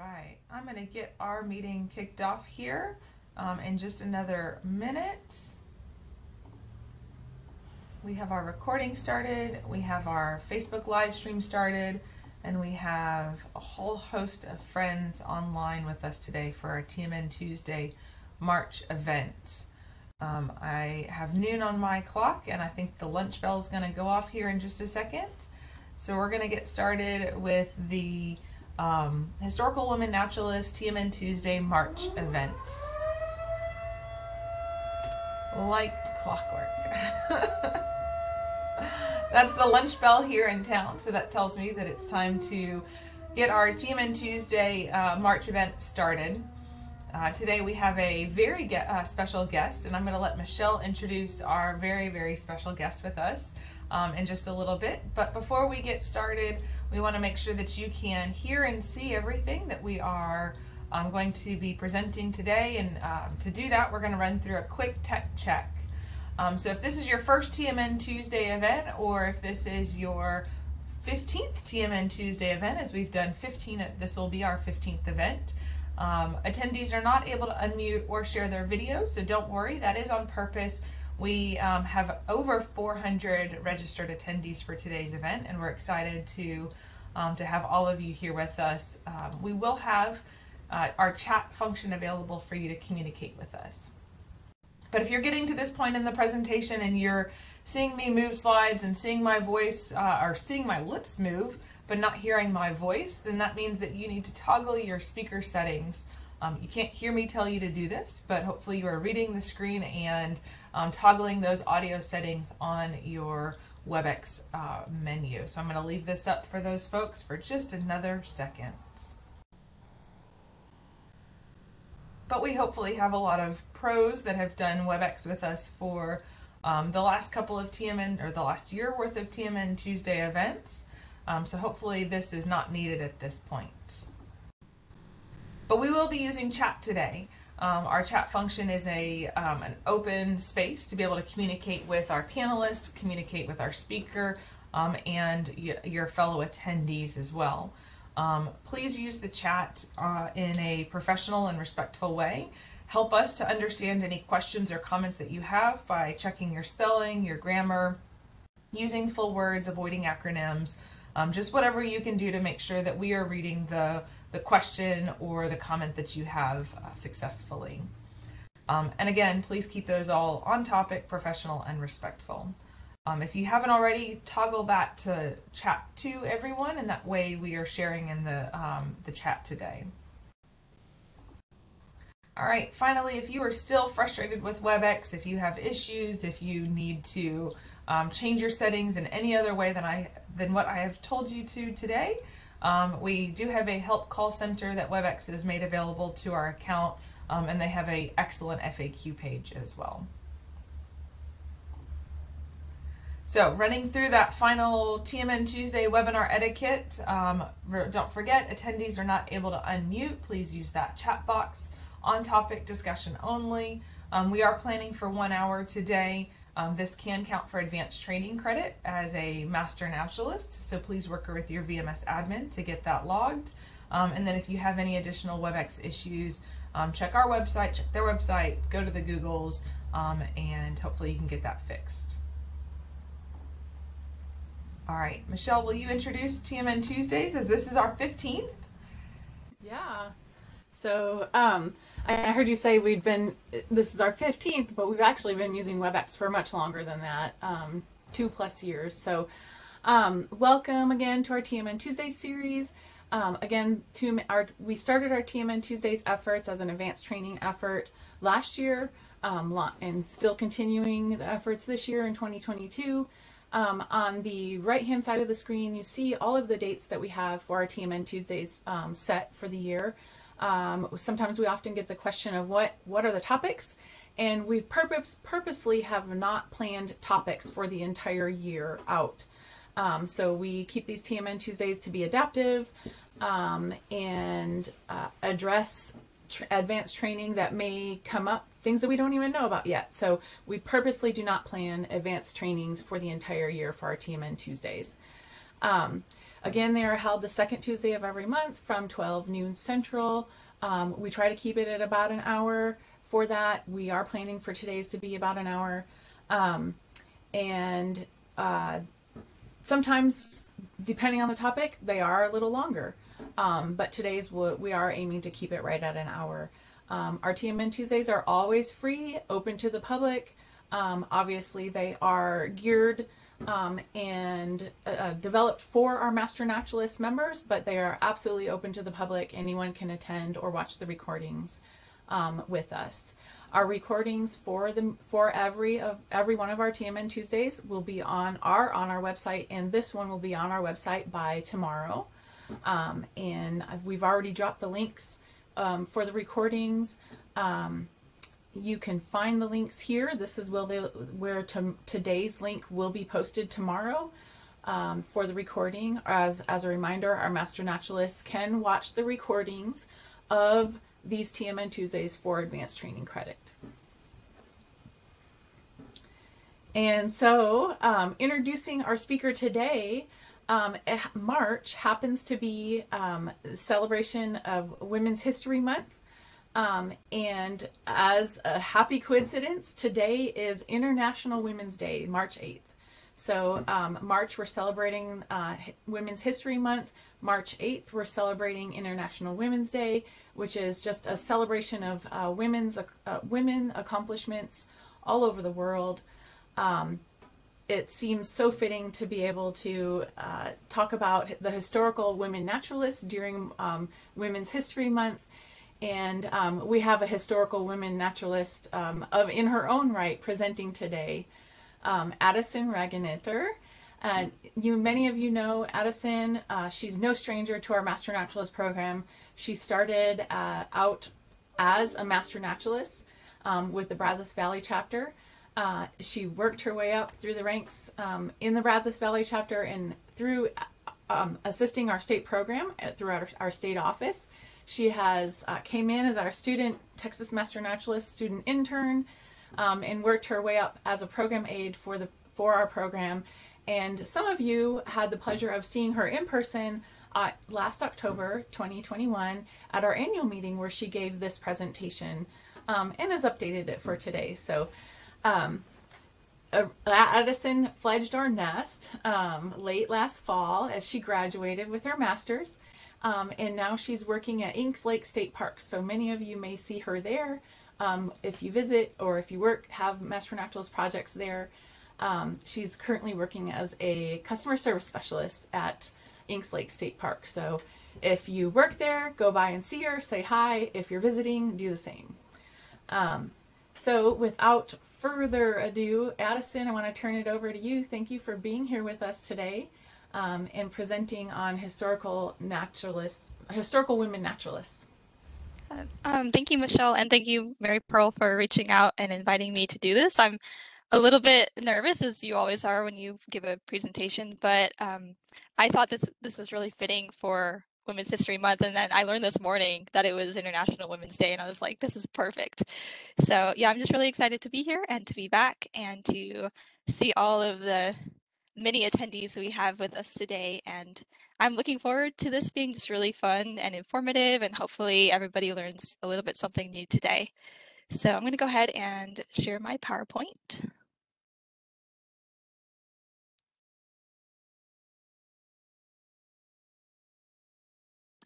right, I'm going to get our meeting kicked off here in just another minute. We have our recording started, we have our Facebook live stream started, and we have a whole host of friends online with us today for our TMN Tuesday March event. I have noon on my clock, and I think the lunch bell is going to go off here in just a second. So we're going to get started with the Historical Women Naturalist TMN Tuesday March event. Like clockwork. That's the lunch bell here in town, so that tells me that it's time to get our TMN Tuesday March event started. Today we have a very special guest, and I'm going to let Michelle introduce our very, very special guest with us in just a little bit. But before we get started, we want to make sure that you can hear and see everything that we are going to be presenting today. And to do that, we're going to run through a quick tech check. So if this is your first TMN Tuesday event, or if this is your 15th TMN Tuesday event, as we've done 15, this will be our 15th event. Attendees are not able to unmute or share their videos, so don't worry, that is on purpose. We have over 400 registered attendees for today's event, and we're excited to have all of you here with us. We will have our chat function available for you to communicate with us. But if you're getting to this point in the presentation and you're seeing me move slides and seeing my voice or seeing my lips move but not hearing my voice, then that means that you need to toggle your speaker settings. You can't hear me tell you to do this, but hopefully you are reading the screen and toggling those audio settings on your Webex menu. So I'm going to leave this up for those folks for just another second. But we hopefully have a lot of pros that have done Webex with us for the last couple of TMN, or the last year worth of TMN Tuesday events. So hopefully this is not needed at this point. But we will be using chat today. Our chat function is an open space to be able to communicate with our panelists, communicate with our speaker, and your fellow attendees as well. Please use the chat in a professional and respectful way. Help us to understand any questions or comments that you have by checking your spelling, your grammar, using full words, avoiding acronyms, just whatever you can do to make sure that we are reading the question or the comment that you have successfully. And again, please keep those all on topic, professional, and respectful. If you haven't already, toggle that to chat to everyone, and that way we are sharing in the chat today. All right, finally, if you are still frustrated with Webex, if you have issues, if you need to change your settings in any other way than what I have told you to today, we do have a help call center that Webex has made available to our account, and they have an excellent FAQ page as well. So running through that final TMN Tuesday webinar etiquette, don't forget, attendees are not able to unmute. Please use that chat box. On topic discussion only. We are planning for 1 hour today. This can count for advanced training credit as a Master Naturalist, so please work with your VMS admin to get that logged. And then if you have any additional Webex issues, check our website, check their website, go to the Googles, and hopefully you can get that fixed. All right, Michelle, will you introduce TMN Tuesdays, as this is our 15th? Yeah. So I heard you say this is our 15th, but we've actually been using Webex for much longer than that, 2+ years. So welcome again to our TMN Tuesdays series. Again, we started our TMN Tuesdays efforts as an advanced training effort last year, and still continuing the efforts this year in 2022. On the right-hand side of the screen, you see all of the dates that we have for our TMN Tuesdays set for the year. Sometimes we often get the question of what are the topics, and we've purposely have not planned topics for the entire year out. So we keep these TMN Tuesdays to be adaptive and address advanced training that may come up, things that we don't even know about yet. So we purposely do not plan advanced trainings for the entire year for our TMN Tuesdays. Again, they are held the second Tuesday of every month from 12 noon Central. We try to keep it at about an hour for that. We are planning for today's to be about an hour. And sometimes, depending on the topic, they are a little longer. But today's we are aiming to keep it right at an hour. Our TMN Tuesdays are always free, open to the public. Obviously, they are geared and developed for our Master Naturalist members, but they are absolutely open to the public. Anyone can attend or watch the recordings with us. Our recordings for every one of our TMN Tuesdays will be on our website, and this one will be on our website by tomorrow. And we've already dropped the links for the recordings. You can find the links here. This is where today's link will be posted tomorrow for the recording. As a reminder, our Master Naturalists can watch the recordings of these TMN Tuesdays for advanced training credit. And so, introducing our speaker today, March happens to be celebration of Women's History Month. And as a happy coincidence, today is International Women's Day, March 8th. So March, we're celebrating Women's History Month. March 8th, we're celebrating International Women's Day, which is just a celebration of women accomplishments all over the world. It seems so fitting to be able to talk about the historical women naturalists during Women's History Month. And we have a historical women naturalist in her own right presenting today, Addison Preston. Many of you know Addison. She's no stranger to our Master Naturalist program. She started out as a Master Naturalist with the Brazos Valley chapter. She worked her way up through the ranks in the Brazos Valley chapter and through assisting our state program throughout our state office. She has came in as our Texas Master Naturalist student intern, and worked her way up as a program aide for our program. And some of you had the pleasure of seeing her in person last October 2021 at our annual meeting, where she gave this presentation and has updated it for today. So Addison fledged our nest late last fall as she graduated with her master's. And now she's working at Inks Lake State Park. So many of you may see her there if you visit or if you have Master Naturalist projects there. She's currently working as a customer service specialist at Inks Lake State Park. So if you work there, go by and see her, say hi. If you're visiting, do the same. So without further ado, Addison, I want to turn it over to you. Thank you for being here with us today. And presenting on historical women naturalists. Thank you, Michelle, and thank you, Mary Pearl, for reaching out and inviting me to do this. I'm a little bit nervous, as you always are when you give a presentation, but I thought this was really fitting for Women's History Month, and then I learned this morning that it was International Women's Day, and I was like, this is perfect. So yeah, I'm just really excited to be here and to be back and to see all of the many attendees we have with us today, and I'm looking forward to this being just really fun and informative, and hopefully everybody learns a little bit something new today. So I'm going to go ahead and share my PowerPoint.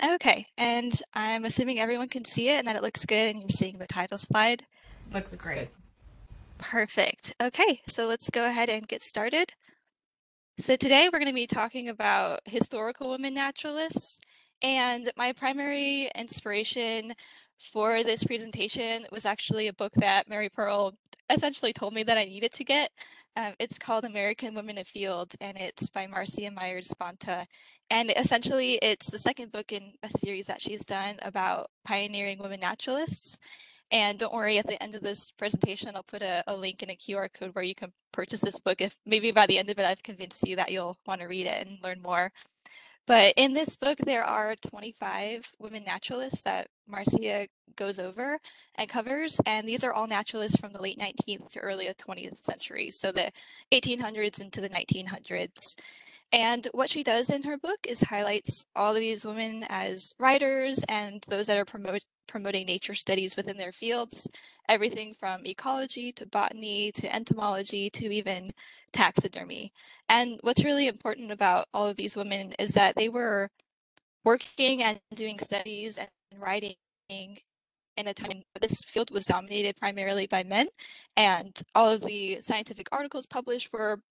Okay, and I'm assuming everyone can see it and that it looks good and you're seeing the title slide. Looks great. Perfect. Okay, so let's go ahead and get started. So today we're going to be talking about historical women naturalists, and my primary inspiration for this presentation was actually a book that Mary Pearl essentially told me that I needed to get. It's called American Women Afield, and it's by Marcia Myers Bonta. And essentially it's the second book in a series that she's done about pioneering women naturalists. And don't worry, at the end of this presentation, I'll put a link and a QR code where you can purchase this book if maybe by the end of it, I've convinced you that you'll want to read it and learn more. But in this book, there are 25 women naturalists that Marcia goes over and covers. And these are all naturalists from the late 19th to early 20th century. So the 1800s into the 1900s. And what she does in her book is highlights all of these women as writers and those that are promoting nature studies within their fields, everything from ecology to botany to entomology to even taxidermy. And what's really important about all of these women is that they were working and doing studies and writing in a time this field was dominated primarily by men, and all of the scientific articles published were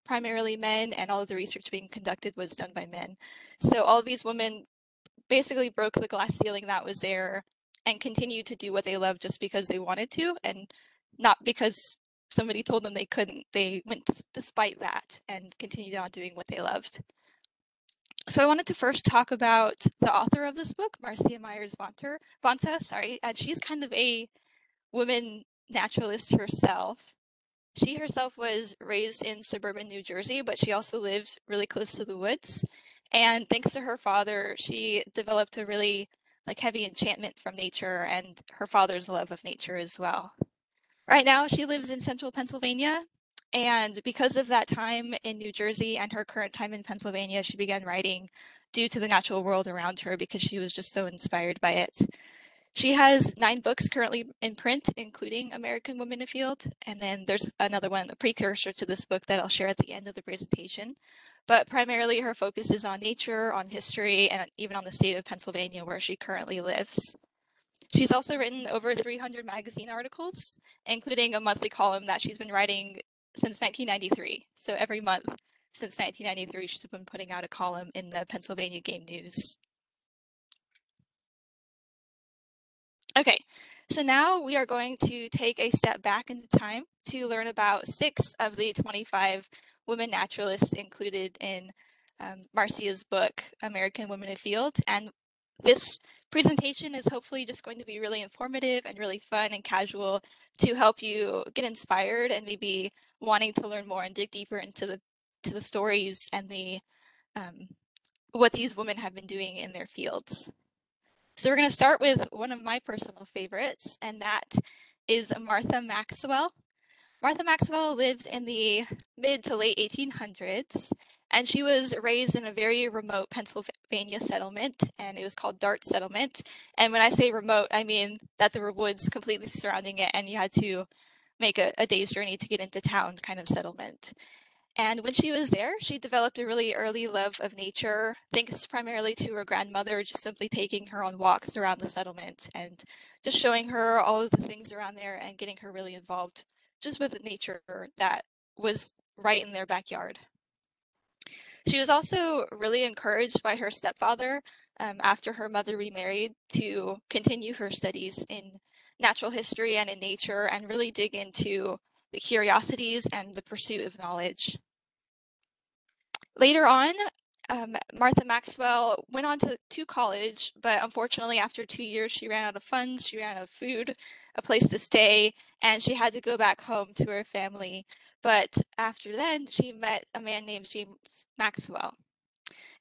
primarily men, and all of the research being conducted was done by men. So all of these women basically broke the glass ceiling that was there and continued to do what they loved just because they wanted to, and not because somebody told them they couldn't. They went despite that and continued on doing what they loved. So I wanted to first talk about the author of this book, Marcia Myers Bonta, and she's kind of a woman naturalist herself. She herself was raised in suburban New Jersey, but she also lived really close to the woods. And thanks to her father, she developed a really heavy enchantment from nature and her father's love of nature as well. Right now, she lives in central Pennsylvania. And because of that time in New Jersey and her current time in Pennsylvania, she began writing due to the natural world around her because she was just so inspired by it. She has 9 books currently in print, including American Women Afield. And then there's another one, a precursor to this book that I'll share at the end of the presentation. But primarily her focus is on nature, on history, and even on the state of Pennsylvania where she currently lives. She's also written over 300 magazine articles, including a monthly column that she's been writing since 1993. So every month since 1993, she's been putting out a column in the Pennsylvania Game News. Okay, so now we are going to take a step back into time to learn about 6 of the 25 women naturalists included in Marcia's book, American Women Afield. And this presentation is hopefully just going to be really informative and really fun and casual to help you get inspired and maybe wanting to learn more and dig deeper into the stories and the what these women have been doing in their fields. So we're going to start with one of my personal favorites, and that is Martha Maxwell. Martha Maxwell lived in the mid to late 1800s, and she was raised in a very remote Pennsylvania settlement, and it was called Dart Settlement. And when I say remote, I mean that there were woods completely surrounding it, and you had to make a day's journey to get into town kind of settlement. And when she was there, she developed a really early love of nature, thanks primarily to her grandmother just simply taking her on walks around the settlement and just showing her all of the things around there and getting her really involved just with nature that was right in their backyard. She was also really encouraged by her stepfather after her mother remarried to continue her studies in natural history and in nature and really dig into the curiosities and the pursuit of knowledge. Later on, Martha Maxwell went on to college, but unfortunately after 2 years she ran out of funds, she ran out of food, a place to stay, and she had to go back home to her family. But after then, she met a man named James Maxwell.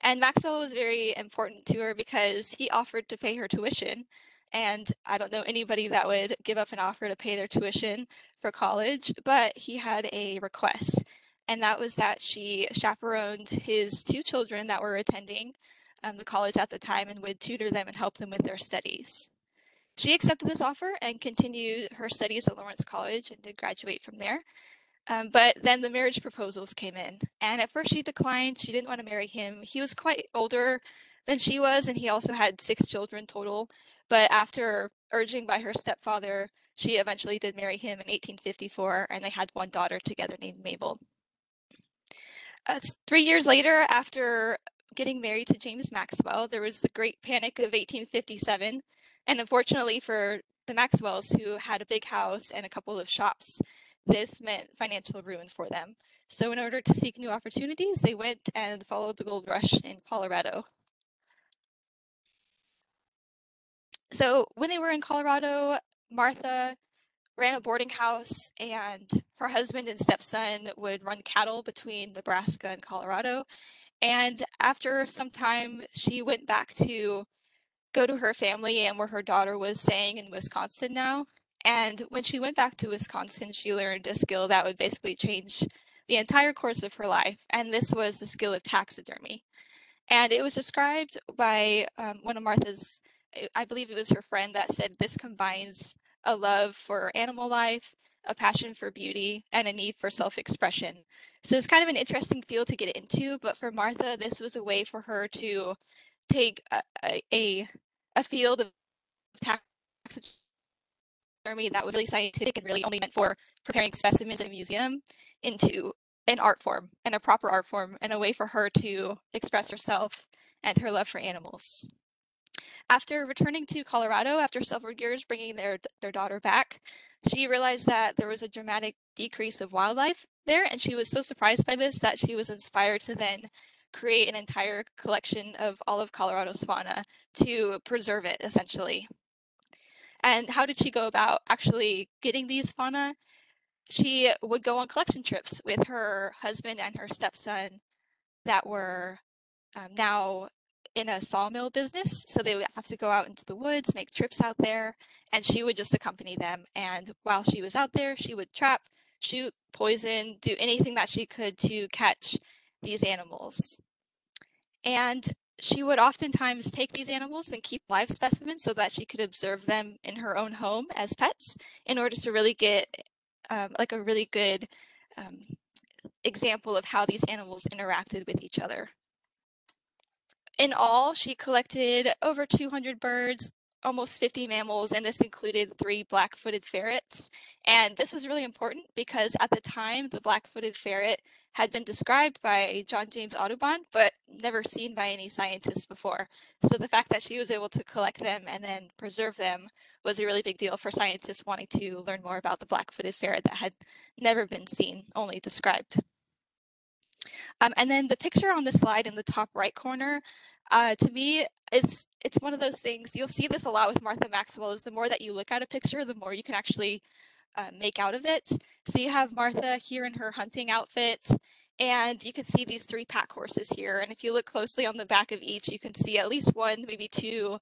And Maxwell was very important to her because he offered to pay her tuition. And I don't know anybody that would give up an offer to pay their tuition for college, but he had a request. And that was that she chaperoned his 2 children that were attending the college at the time and would tutor them and help them with their studies. She accepted this offer and continued her studies at Florence College and did graduate from there. But then the marriage proposals came in, and at first she declined. She didn't want to marry him. He was quite older than she was, and he also had 6 children total. But after urging by her stepfather, she eventually did marry him in 1854, and they had 1 daughter together named Mabel. 3 years later, after getting married to James Maxwell, there was the Great Panic of 1857, and unfortunately for the Maxwells, who had a big house and a couple of shops, this meant financial ruin for them. So in order to seek new opportunities, they went and followed the gold rush in Colorado. So when they were in Colorado, Martha ran a boarding house, and her husband and stepson would run cattle between Nebraska and Colorado. And after some time, she went back to go to her family and where her daughter was staying in Wisconsin now. And when she went back to Wisconsin, she learned a skill that would basically change the entire course of her life, and this was the skill of taxidermy. And it was described by one of Martha's, I believe it was her friend, that said this combines a love for animal life, a passion for beauty, and a need for self-expression. So it's kind of an interesting field to get into, but for Martha, this was a way for her to take a field of taxidermy that was really scientific and really only meant for preparing specimens in a museum into an art form, and a proper art form, and a way for her to express herself and her love for animals. After returning to Colorado after several years bringing their daughter back, she realized that there was a dramatic decrease of wildlife there, and she was so surprised by this that she was inspired to then create an entire collection of all of Colorado's fauna to preserve it, essentially. And how did she go about actually getting these fauna? She would go on collection trips with her husband and her stepson that were now in a sawmill business. So they would have to go out into the woods, make trips out there, and she would just accompany them. And while she was out there, she would trap, shoot, poison, do anything that she could to catch these animals. And she would oftentimes take these animals and keep live specimens so that she could observe them in her own home as pets in order to really get like a really good example of how these animals interacted with each other. In all, she collected over 200 birds, almost 50 mammals, and this included 3 black-footed ferrets. And this was really important because at the time, the black-footed ferret had been described by John James Audubon, but never seen by any scientists before. So the fact that she was able to collect them and then preserve them was a really big deal for scientists wanting to learn more about the black-footed ferret that had never been seen, only described. And then the picture on the slide in the top right corner, to me, it's one of those things, you'll see this a lot with Martha Maxwell, is the more that you look at a picture, the more you can actually make out of it. So you have Martha here in her hunting outfit, and you can see these 3 pack horses here. And if you look closely on the back of each, you can see at least 1, maybe 2,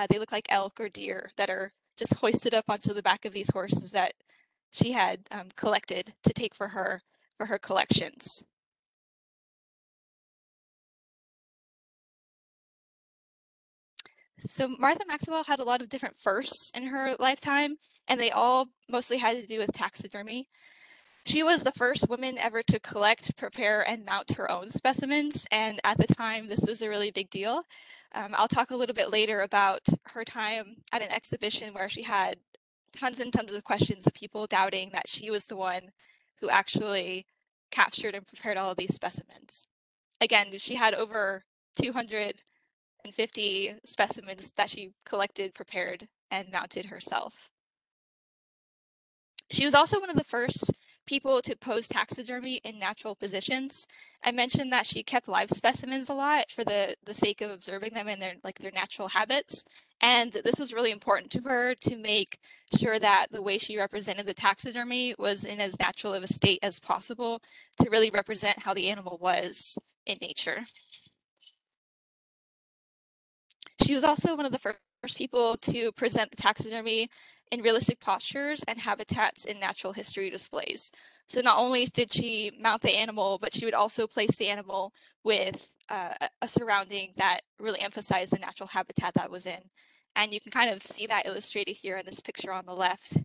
they look like elk or deer that are just hoisted up onto the back of these horses that she had collected to take for her collections. So Martha Maxwell had a lot of different firsts in her lifetime, and they all mostly had to do with taxidermy. She was the first woman ever to collect, prepare, and mount her own specimens, and at the time, this was a really big deal. I'll talk a little bit later about her time at an exhibition where she had tons and tons of questions of people doubting that she was the one who actually captured and prepared all of these specimens. Again, she had over 250 specimens that she collected, prepared, and mounted herself. She was also one of the first people to pose taxidermy in natural positions. I mentioned that she kept live specimens a lot for the sake of observing them in their natural habits. And this was really important to her to make sure that the way she represented the taxidermy was in as natural of a state as possible to really represent how the animal was in nature. She was also one of the first people to present the taxidermy in realistic postures and habitats in natural history displays. So not only did she mount the animal, but she would also place the animal with a surrounding that really emphasized the natural habitat that was in. And you can kind of see that illustrated here in this picture on the left.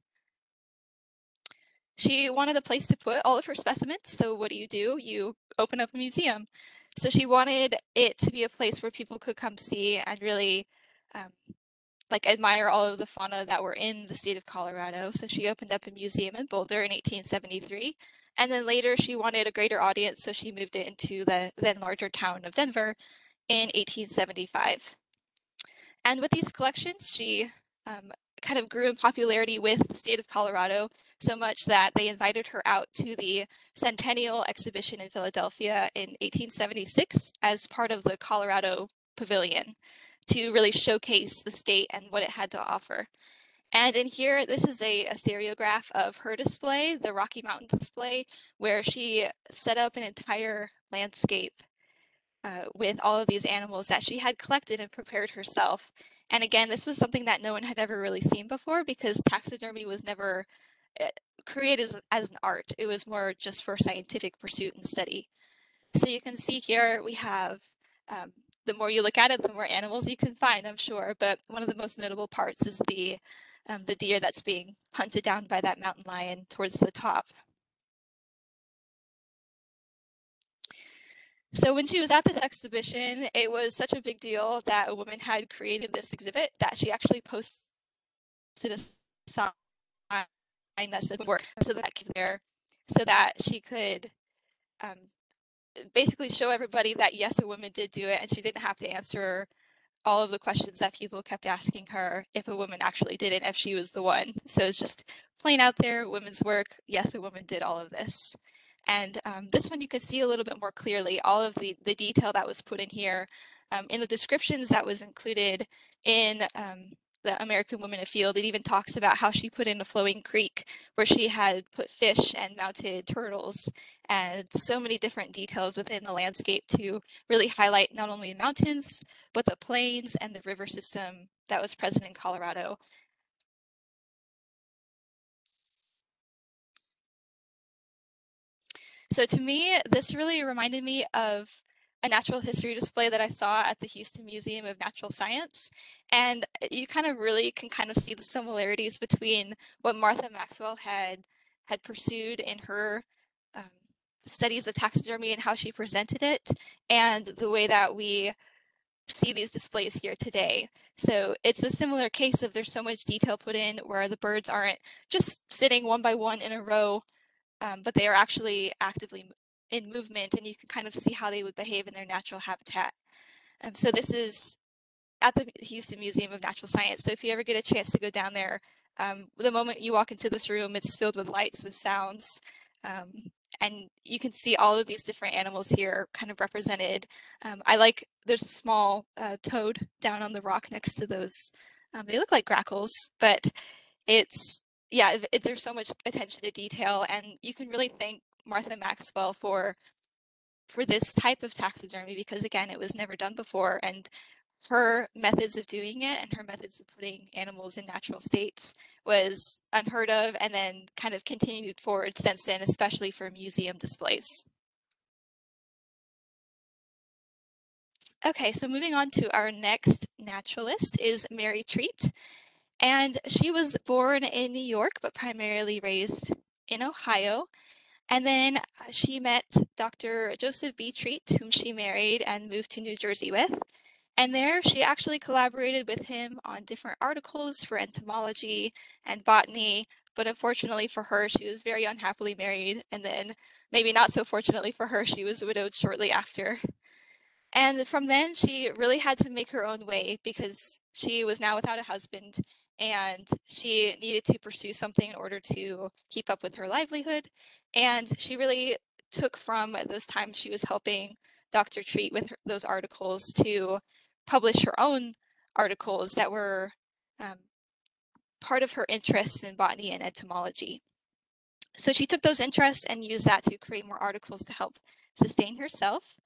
She wanted a place to put all of her specimens, so what do? You open up a museum. So she wanted it to be a place where people could come see and really admire all of the fauna that were in the state of Colorado. So she opened up a museum in Boulder in 1873. And then later she wanted a greater audience, so she moved it into the then larger town of Denver in 1875. And with these collections, she kind of grew in popularity with the state of Colorado, so much that they invited her out to the Centennial Exhibition in Philadelphia in 1876 as part of the Colorado Pavilion to really showcase the state and what it had to offer. And in here, this is a stereograph of her display, the Rocky Mountain display, where she set up an entire landscape with all of these animals that she had collected and prepared herself. And again, this was something that no one had ever really seen before because taxidermy was never created as an art. It was more just for scientific pursuit and study. So you can see here we have, the more you look at it, the more animals you can find, I'm sure. But one of the most notable parts is the deer that's being hunted down by that mountain lion towards the top. So when she was at this exhibition, it was such a big deal that a woman had created this exhibit that she actually posted a sign that said "work" so that she could basically show everybody that yes, a woman did do it, and she didn't have to answer all of the questions that people kept asking her if a woman actually did it, if she was the one. So it's just plain out there, women's work. Yes, a woman did all of this. And this one you could see a little bit more clearly, all of the detail that was put in here. In the descriptions that was included in the American Women Afield, it even talks about how she put in a flowing creek where she had put fish and mounted turtles and so many different details within the landscape to really highlight not only the mountains, but the plains and the river system that was present in Colorado. So to me, this really reminded me of a natural history display that I saw at the Houston Museum of Natural Science. And you kind of really can kind of see the similarities between what Martha Maxwell had pursued in her studies of taxidermy and how she presented it, and the way that we see these displays here today. So it's a similar case of there's so much detail put in where the birds aren't just sitting one by one in a row, but they are actually actively in movement, and you can kind of see how they would behave in their natural habitat. So this is at the Houston Museum of Natural Science. So if you ever get a chance to go down there, the moment you walk into this room, it's filled with lights, with sounds, and you can see all of these different animals here kind of represented. There's a small toad down on the rock next to those. They look like grackles, but there's so much attention to detail, and you can really thank Martha Maxwell for this type of taxidermy, because again, it was never done before, and her methods of doing it and her methods of putting animals in natural states was unheard of, and then kind of continued forward since then, especially for museum displays. Okay, so moving on to our next naturalist is Mary Treat. And she was born in New York, but primarily raised in Ohio. And then she met Dr. Joseph B. Treat, whom she married and moved to New Jersey with. And there she actually collaborated with him on different articles for entomology and botany. But unfortunately for her, she was very unhappily married. And then maybe not so fortunately for her, she was widowed shortly after. And from then, she really had to make her own way because she was now without a husband, and she needed to pursue something in order to keep up with her livelihood. And she really took from those times she was helping Dr. Treat with those articles to publish her own articles that were part of her interests in botany and entomology. So she took those interests and used that to create more articles to help sustain herself.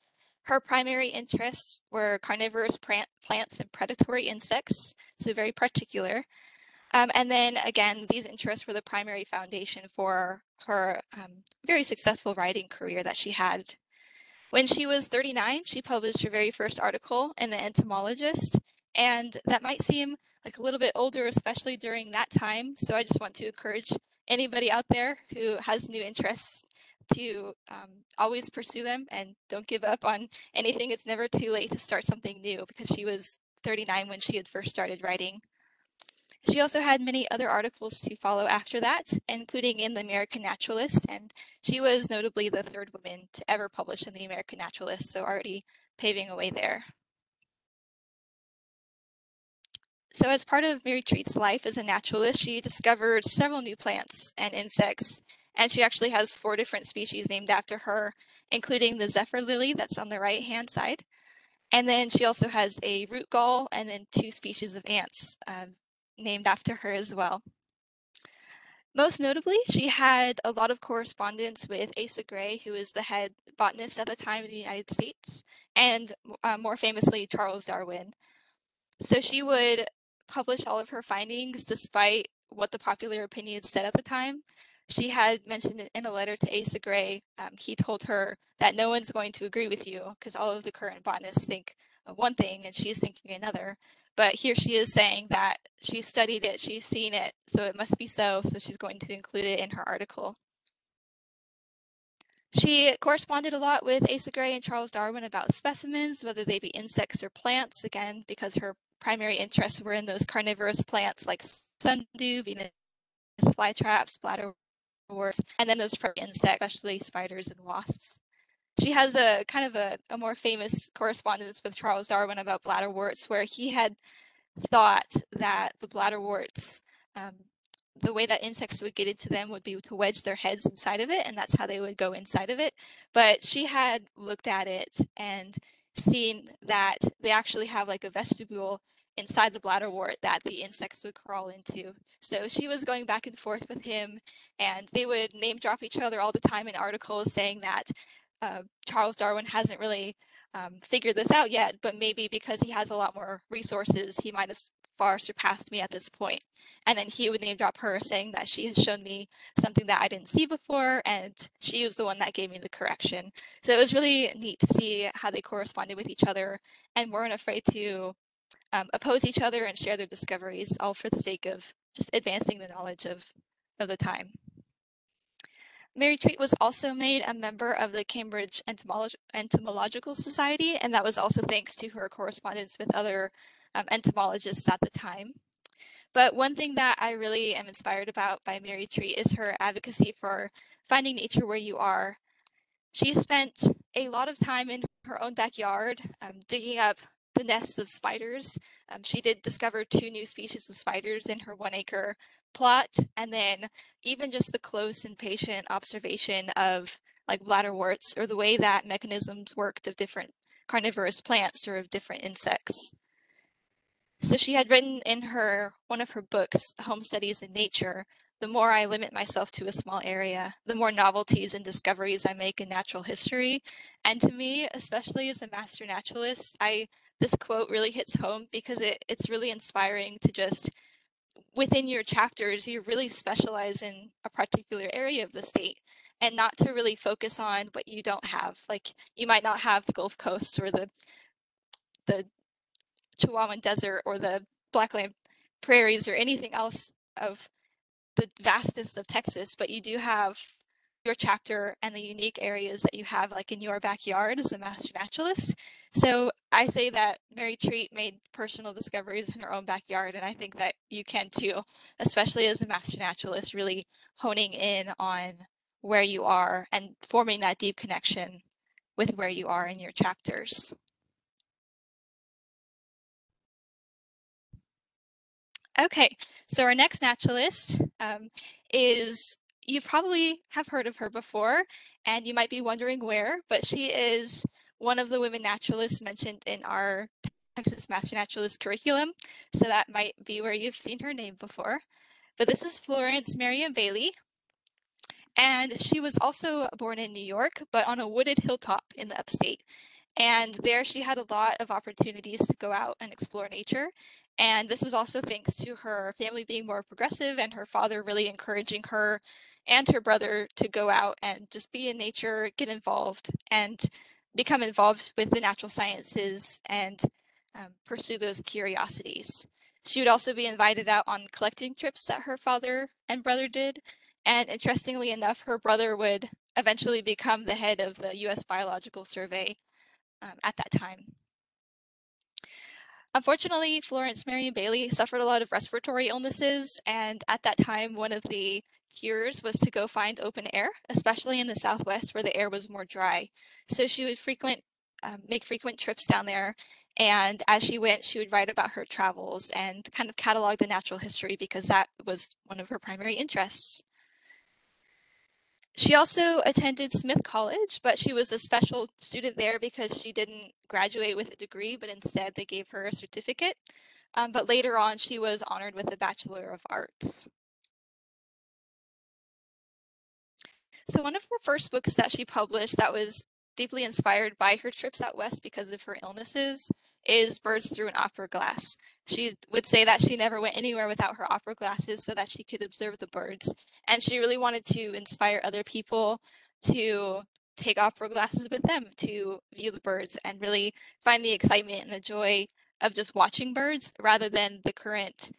Her primary interests were carnivorous plants and predatory insects, so very particular. And then again, these interests were the primary foundation for her very successful writing career that she had. When she was 39, she published her very first article in The Entomologist, and that might seem like a little bit older, especially during that time. So I just want to encourage anybody out there who has new interests to always pursue them and don't give up on anything. It's never too late to start something new, because she was 39 when she had first started writing. She also had many other articles to follow after that, including in the American Naturalist, and she was notably the third woman to ever publish in the American Naturalist, so already paving a way there. So as part of Mary Treat's life as a naturalist, she discovered several new plants and insects, and she actually has 4 different species named after her, including the zephyr lily that's on the right-hand side. And then she also has a root gall and then 2 species of ants named after her as well. Most notably, she had a lot of correspondence with Asa Gray, who was the head botanist at the time in the United States, and more famously, Charles Darwin. So she would publish all of her findings despite what the popular opinion said at the time. She had mentioned it in a letter to Asa Gray. He told her that no one's going to agree with you because all of the current botanists think of one thing and she's thinking another. But here she is saying that she studied it, she's seen it, so it must be so she's going to include it in her article. She corresponded a lot with Asa Gray and Charles Darwin about specimens, whether they be insects or plants, again, because her primary interests were in those carnivorous plants like sundew, Venus flytraps, bladderworts, and then those prey insects, especially spiders and wasps. She has a kind of a more famous correspondence with Charles Darwin about bladderworts, where he had thought that the bladderworts, the way that insects would get into them would be to wedge their heads inside of it, and that's how they would go inside of it. But she had looked at it and seen that they actually have like a vestibule inside the bladderwort that the insects would crawl into. So she was going back and forth with him, and they would name drop each other all the time in articles saying that Charles Darwin hasn't really figured this out yet, but maybe because he has a lot more resources, he might have far surpassed me at this point. And then he would name drop her, saying that she has shown me something that I didn't see before, and she was the one that gave me the correction. So it was really neat to see how they corresponded with each other and weren't afraid to oppose each other and share their discoveries, all for the sake of just advancing the knowledge of the time. Mary Treat was also made a member of the Cambridge Entomological Society, and that was also thanks to her correspondence with other entomologists at the time. But one thing that I really am inspired about by Mary Treat is her advocacy for finding nature where you are. She spent a lot of time in her own backyard digging up the nests of spiders. She did discover 2 new species of spiders in her 1-acre plot, and then even just the close and patient observation of like bladderworts or the way that mechanisms worked of different carnivorous plants or of different insects. So she had written in one of her books, Home Studies in Nature, the more I limit myself to a small area, the more novelties and discoveries I make in natural history. And to me, especially as a master naturalist, this quote really hits home because it's really inspiring to just, within your chapters, you really specialize in a particular area of the state and not to really focus on what you don't have. Like you might not have the Gulf Coast or the Chihuahuan Desert or the Blackland Prairies or anything else of the vastness of Texas, but you do have your chapter and the unique areas that you have like in your backyard as a master naturalist. So I say that Mary Treat made personal discoveries in her own backyard, and I think that you can too, especially as a master naturalist, really honing in on where you are and forming that deep connection with where you are in your chapters. Okay, so our next naturalist is, you probably have heard of her before, and you might be wondering where, but she is one of the women naturalists mentioned in our Texas Master Naturalist curriculum, so that might be where you've seen her name before. But this is Florence Marion Bailey, and she was also born in New York, but on a wooded hilltop in the upstate. And there she had a lot of opportunities to go out and explore nature. And this was also thanks to her family being more progressive and her father really encouraging her and her brother to go out and just be in nature, get involved, and become involved with the natural sciences and pursue those curiosities. She would also be invited out on collecting trips that her father and brother did. And interestingly enough, her brother would eventually become the head of the U.S. Biological Survey at that time. Unfortunately, Florence Marion Bailey suffered a lot of respiratory illnesses, and at that time, one of the cures was to go find open air, especially in the Southwest where the air was more dry. So she would make frequent trips down there, and as she went, she would write about her travels and kind of catalog the natural history because that was one of her primary interests. She also attended Smith College, but she was a special student there because she didn't graduate with a degree, but instead they gave her a certificate. But later on, she was honored with a Bachelor of Arts. So one of her first books that she published that was deeply inspired by her trips out west because of her illnesses is birds through an opera glass. She would say that she never went anywhere without her opera glasses so that she could observe the birds. And she really wanted to inspire other people to take opera glasses with them to view the birds and really find the excitement and the joy of just watching birds rather than the current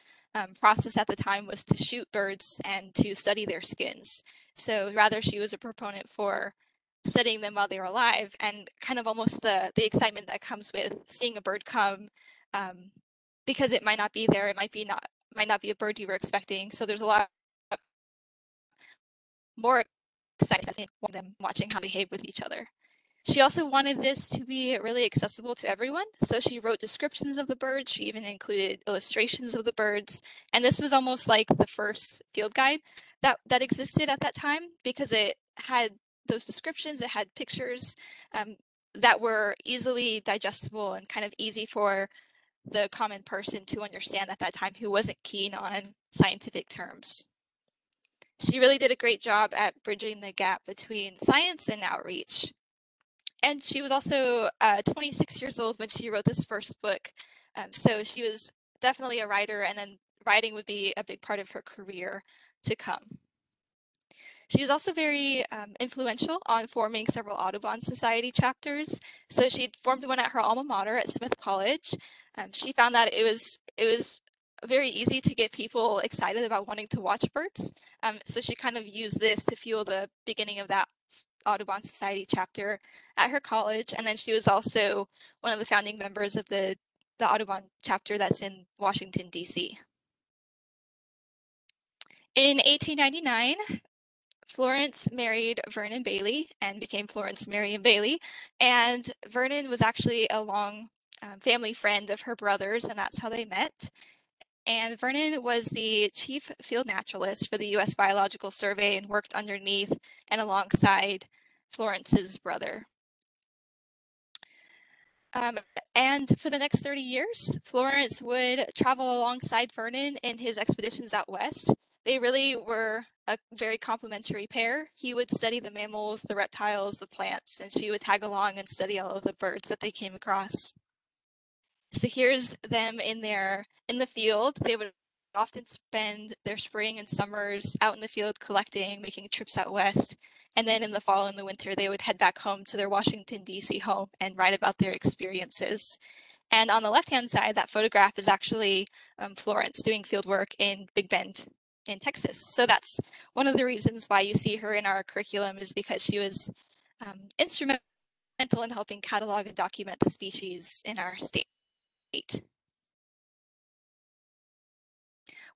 process at the time was to shoot birds and to study their skins. So rather she was a proponent for studying them while they were alive and kind of almost the excitement that comes with seeing a bird come because it might not be there, it might not be a bird you were expecting. So there's a lot more exciting them watching how they behave with each other. She also wanted this to be really accessible to everyone, so she wrote descriptions of the birds. She even included illustrations of the birds, and this was almost like the first field guide that existed at that time because it had those descriptions, it had pictures that were easily digestible and kind of easy for the common person to understand at that time who wasn't keen on scientific terms. She really did a great job at bridging the gap between science and outreach. And she was also 26 years old when she wrote this first book. So she was definitely a writer, and then writing would be a big part of her career to come. She was also very influential on forming several Audubon Society chapters. So she formed one at her alma mater at Smith College. She found that it was very easy to get people excited about wanting to watch birds. So she kind of used this to fuel the beginning of that Audubon Society chapter at her college. And then she was also one of the founding members of the Audubon chapter that's in Washington, D.C. In 1899, Florence married Vernon Bailey and became Florence Marion Bailey. And Vernon was actually a long family friend of her brother's, and that's how they met. And Vernon was the chief field naturalist for the U.S. Biological Survey and worked underneath and alongside Florence's brother. And for the next 30 years, Florence would travel alongside Vernon in his expeditions out west. They really were a very complementary pair. He would study the mammals, the reptiles, the plants, and she would tag along and study all of the birds that they came across. So here's them in the field. They would often spend their spring and summers out in the field collecting, making trips out west. And then in the fall and the winter, they would head back home to their Washington, D.C. home and write about their experiences. And on the left-hand side, that photograph is actually Florence doing field work in Big Bend in Texas. So that's one of the reasons why you see her in our curriculum is because she was instrumental in helping catalog and document the species in our state.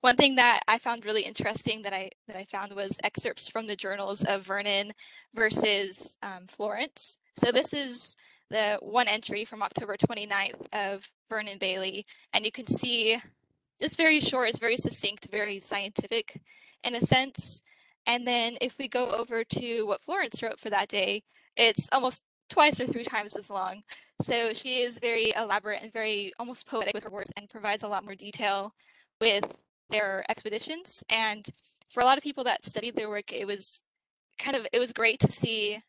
One thing that I found really interesting that I found was excerpts from the journals of Vernon versus Florence. So this is the one entry from October 29th of Vernon Bailey, and you can see just very short, it's very succinct, very scientific in a sense. And then if we go over to what Florence wrote for that day, it's almost twice or three times as long. So she is very elaborate and very almost poetic with her words and provides a lot more detail with their expeditions. And for a lot of people that studied their work, it was great to see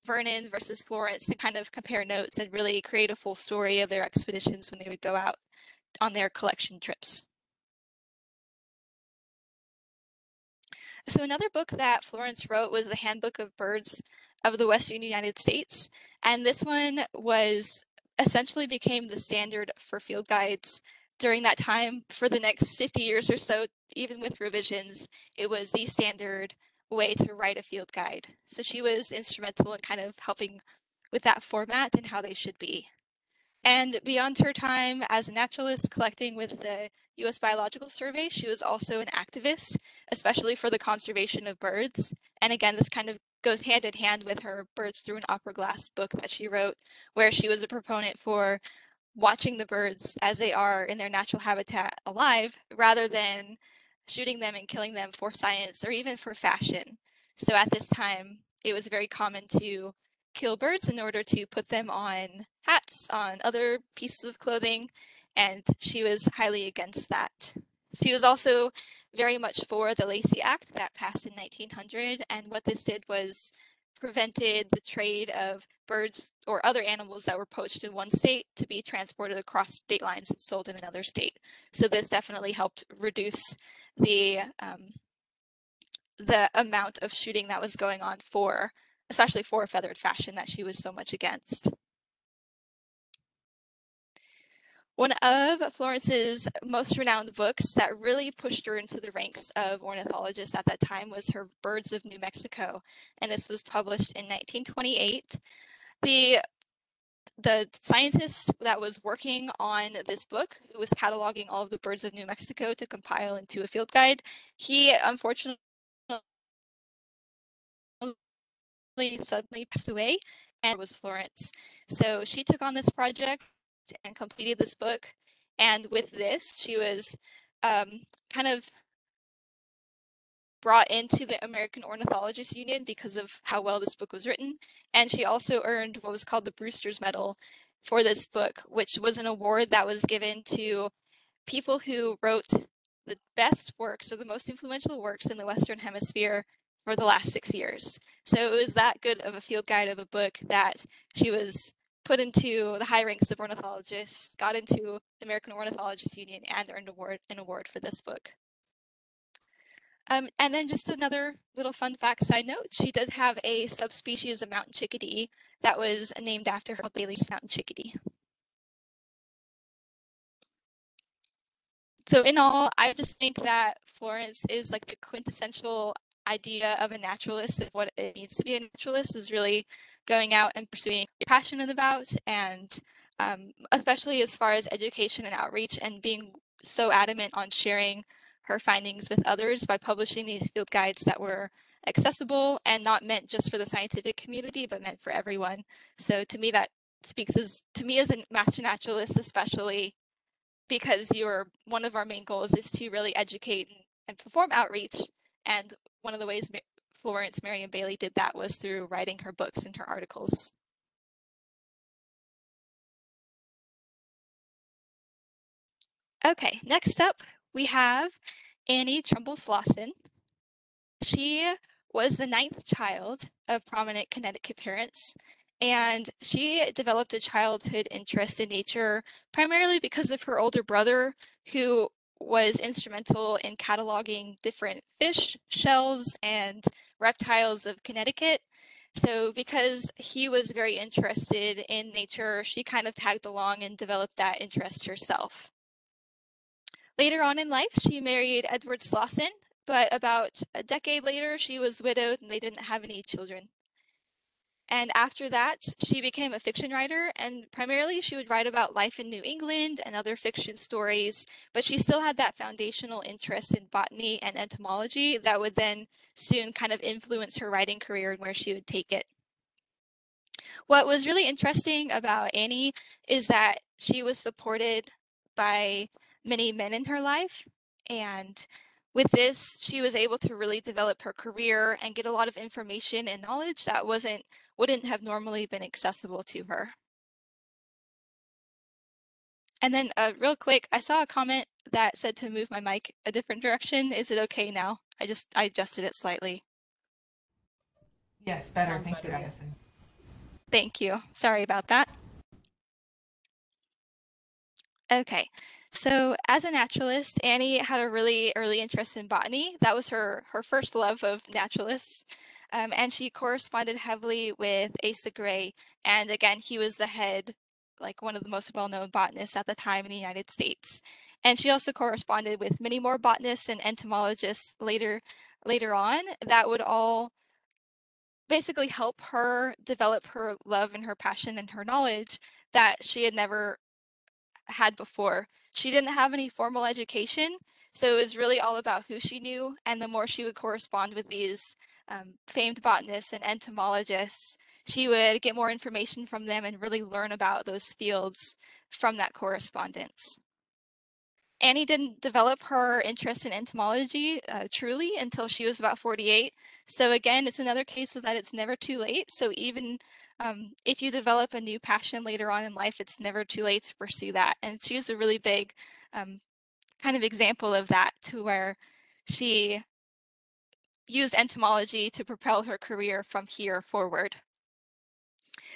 Vernon versus Florence to kind of compare notes and really create a full story of their expeditions when they would go out on their collection trips. So another book that Florence wrote was the Handbook of Birds of the Western United States. And this one essentially became the standard for field guides during that time. For the next 50 years or so, even with revisions, it was the standard way to write a field guide. So she was instrumental in kind of helping with that format and how they should be. And beyond her time as a naturalist collecting with the U.S. Biological Survey, she was also an activist, especially for the conservation of birds. And again, this kind of goes hand in hand with her Birds Through an Opera Glass book that she wrote, where she was a proponent for watching the birds as they are in their natural habitat alive, rather than shooting them and killing them for science or even for fashion. So at this time, it was very common to kill birds in order to put them on hats, on other pieces of clothing, and she was highly against that. She was also very much for the Lacey Act that passed in 1900, and what this did was prevented the trade of birds or other animals that were poached in one state to be transported across state lines and sold in another state. So this definitely helped reduce the amount of shooting that was going on for, especially for feathered fashion, that she was so much against. One of Florence's most renowned books that really pushed her into the ranks of ornithologists at that time was her Birds of New Mexico, and this was published in 1928. The scientist that was working on this book, who was cataloging all of the birds of New Mexico to compile into a field guide, he unfortunately suddenly passed away, and was Florence. So she took on this project and completed this book. And with this, she was kind of brought into the American Ornithologists Union because of how well this book was written. And she also earned what was called the Brewster's Medal for this book, which was an award that was given to people who wrote the best works or the most influential works in the Western Hemisphere for the last 6 years. So it was that good of a field guide of a book that she was put into the high ranks of ornithologists, got into the American Ornithologists Union, and earned an award for this book. And then just another little fun fact side note, she did have a subspecies of mountain chickadee that was named after her, Bailey's mountain chickadee. So in all, I just think that Florence is like the quintessential idea of a naturalist, of what it means to be a naturalist, is really going out and pursuing what you're passionate about, and especially as far as education and outreach, and being so adamant on sharing her findings with others by publishing these field guides that were accessible and not meant just for the scientific community, but meant for everyone. So to me, that speaks to me as a master naturalist, especially because one of our main goals is to really educate and perform outreach. And one of the ways Florence Marion Bailey did that was through writing her books and her articles. Okay, next up we have Annie Trumbull Slauson. She was the 9th child of prominent Connecticut parents, and she developed a childhood interest in nature primarily because of her older brother, who was instrumental in cataloging different fish, shells, and reptiles of Connecticut. So because he was very interested in nature, she kind of tagged along and developed that interest herself. Later on in life, she married Edward Slauson, but about a decade later, she was widowed and they didn't have any children. And after that, she became a fiction writer, and primarily she would write about life in New England and other fiction stories, but she still had that foundational interest in botany and entomology that would then soon kind of influence her writing career and where she would take it. What was really interesting about Annie is that she was supported by many men in her life, and with this, she was able to really develop her career and get a lot of information and knowledge that wouldn't have normally been accessible to her. And then real quick, I saw a comment that said to move my mic a different direction. Is it okay now? I adjusted it slightly. Yes, better. Sounds Thank you, better, Addison. yes. Thank you. Sorry about that. Okay, so as a naturalist, Annie had a really early interest in botany. That was her first love of naturalists. And she corresponded heavily with Asa Gray. And again, he was the head, like one of the most well-known botanists at the time in the United States. And she also corresponded with many more botanists and entomologists later on that would all basically help her develop her love and her passion and her knowledge that she had never had before. She didn't have any formal education, so it was really all about who she knew, and the more she would correspond with these famed botanists and entomologists, she would get more information from them and really learn about those fields from that correspondence. Annie didn't develop her interest in entomology truly until she was about 48. So again, it's another case of that it's never too late. So even if you develop a new passion later on in life, it's never too late to pursue that. And she's a really big kind of example of that, to where she used entomology to propel her career from here forward.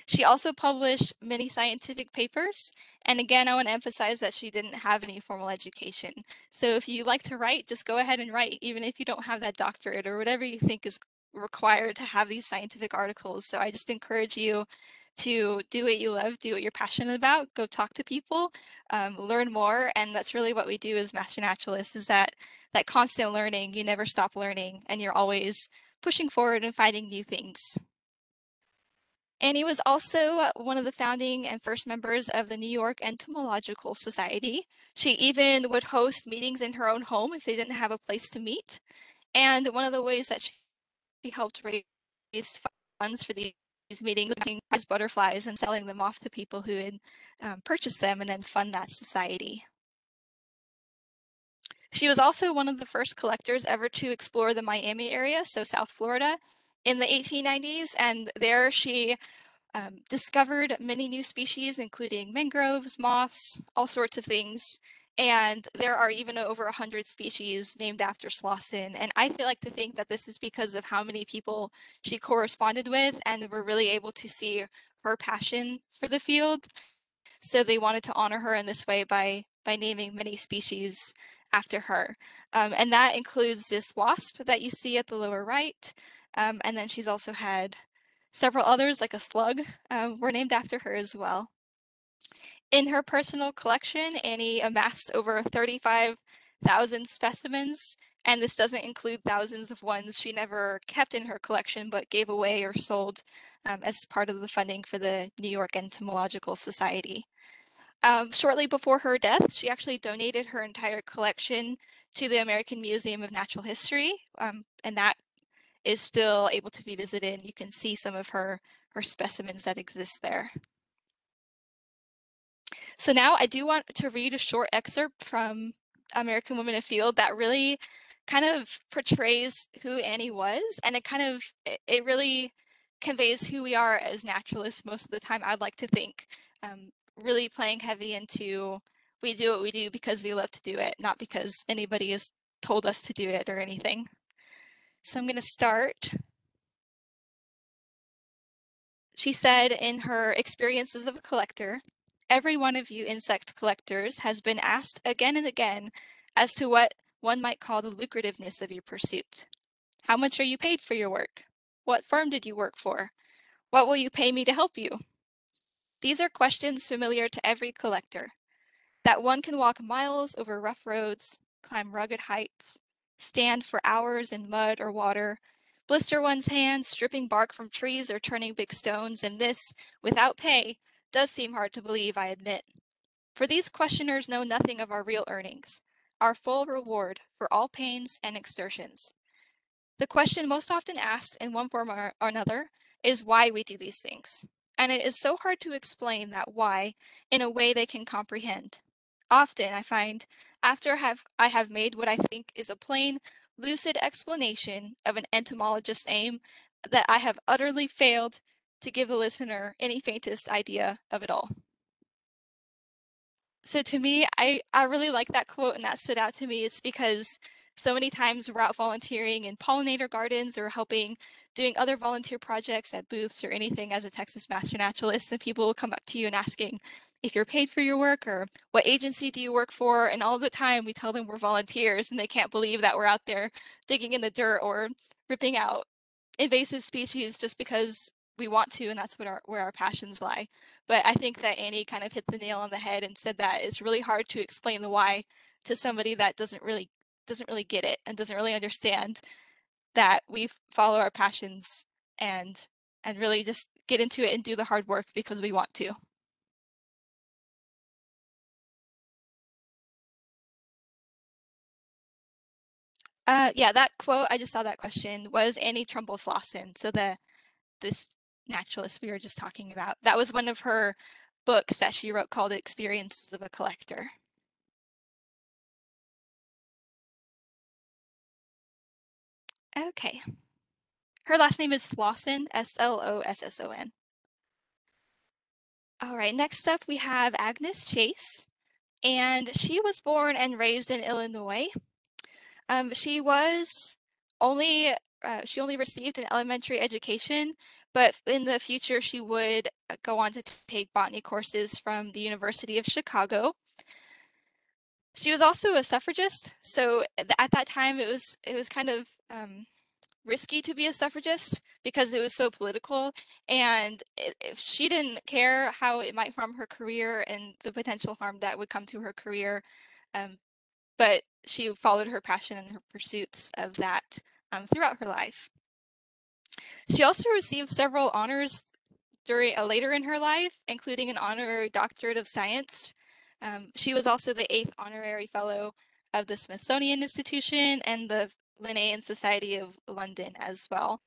She also published many scientific papers, and again, I want to emphasize that she didn't have any formal education. So if you like to write, just go ahead and write, even if you don't have that doctorate or whatever you think is required to have these scientific articles. So I just encourage you to do what you love, do what you're passionate about, go talk to people, learn more, and that's really what we do as Master Naturalists, is that constant learning. You never stop learning, and you're always pushing forward and finding new things. Annie was also one of the founding and first members of the New York Entomological Society. She even would host meetings in her own home if they didn't have a place to meet. And one of the ways that she helped raise funds for these meetings, was butterflies and selling them off to people who had purchased them and then fund that society. She was also one of the first collectors ever to explore the Miami area, so South Florida, in the 1890s, and there she discovered many new species, including mangroves, moths, all sorts of things. And there are even over 100 species named after Slauson. And I feel like to think that this is because of how many people she corresponded with, and were really able to see her passion for the field. So they wanted to honor her in this way by naming many species after her. And that includes this wasp that you see at the lower right. And then she's also had several others, like a slug, were named after her as well. In her personal collection, Annie amassed over 35,000 specimens, and this doesn't include thousands of ones she never kept in her collection but gave away or sold as part of the funding for the New York Entomological Society. Shortly before her death, she actually donated her entire collection to the American Museum of Natural History, and that is still able to be visited. You can see some of her specimens that exist there. So now I do want to read a short excerpt from American Women Afield that really kind of portrays who Annie was, and it really conveys who we are as naturalists most of the time, I'd like to think. Really playing heavy into, we do what we do because we love to do it, not because anybody has told us to do it or anything. So I'm going to start. She said in her Experiences of a Collector, "Every one of you insect collectors has been asked again and again as to what one might call the lucrativeness of your pursuit. How much are you paid for your work? What firm did you work for? What will you pay me to help you?" These are questions familiar to every collector. That one can walk miles over rough roads, climb rugged heights, stand for hours in mud or water, blister one's hands stripping bark from trees or turning big stones, and this, without pay, does seem hard to believe, I admit. For these questioners know nothing of our real earnings, our full reward for all pains and exertions. The question most often asked in one form or another is why we do these things. And it is so hard to explain that why in a way they can comprehend. Often I find, after I have made what I think is a plain, lucid explanation of an entomologist's aim, that I have utterly failed to give the listener any faintest idea of it all. So to me, I really like that quote, and that stood out to me. It's because so many times we're out volunteering in pollinator gardens or doing other volunteer projects at booths or anything as a Texas Master Naturalist, and people will come up to you and asking if you're paid for your work or what agency do you work for, and all the time we tell them we're volunteers, and they can't believe that we're out there digging in the dirt or ripping out invasive species just because we want to, and that's where our passions lie. But I think that Annie kind of hit the nail on the head and said that it's really hard to explain the why to somebody that doesn't really get it and doesn't really understand that we follow our passions and really just get into it and do the hard work because we want to. Yeah, that quote, I just saw that question, was Annie Trumbull Slauson. So this naturalist we were just talking about. That was one of her books that she wrote called Experiences of a Collector. Okay. Her last name is Slauson, Slosson. All right, next up we have Agnes Chase, and she was born and raised in Illinois. She was only she only received an elementary education, but in the future she would go on to take botany courses from the University of Chicago. She was also a suffragist, so at that time it was kind of risky to be a suffragist because it was so political, and if she didn't care how it might harm her career and the potential harm that would come to her career, but she followed her passion and her pursuits of that throughout her life. She also received several honors later in her life, including an honorary doctorate of science. She was also the 8th honorary fellow of the Smithsonian Institution and the Linnean Society of London as well.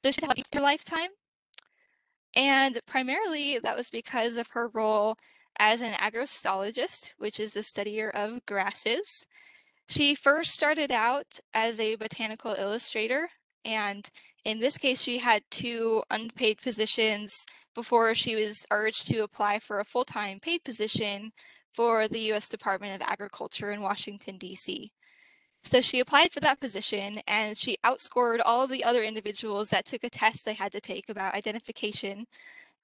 So she had her lifetime, and primarily that was because of her role as an agrostologist, which is a studier of grasses. She first started out as a botanical illustrator, and in this case she had 2 unpaid positions before she was urged to apply for a full-time paid position for the U.S. Department of Agriculture in Washington, D.C. So she applied for that position, and she outscored all of the other individuals that took a test they had to take about identification,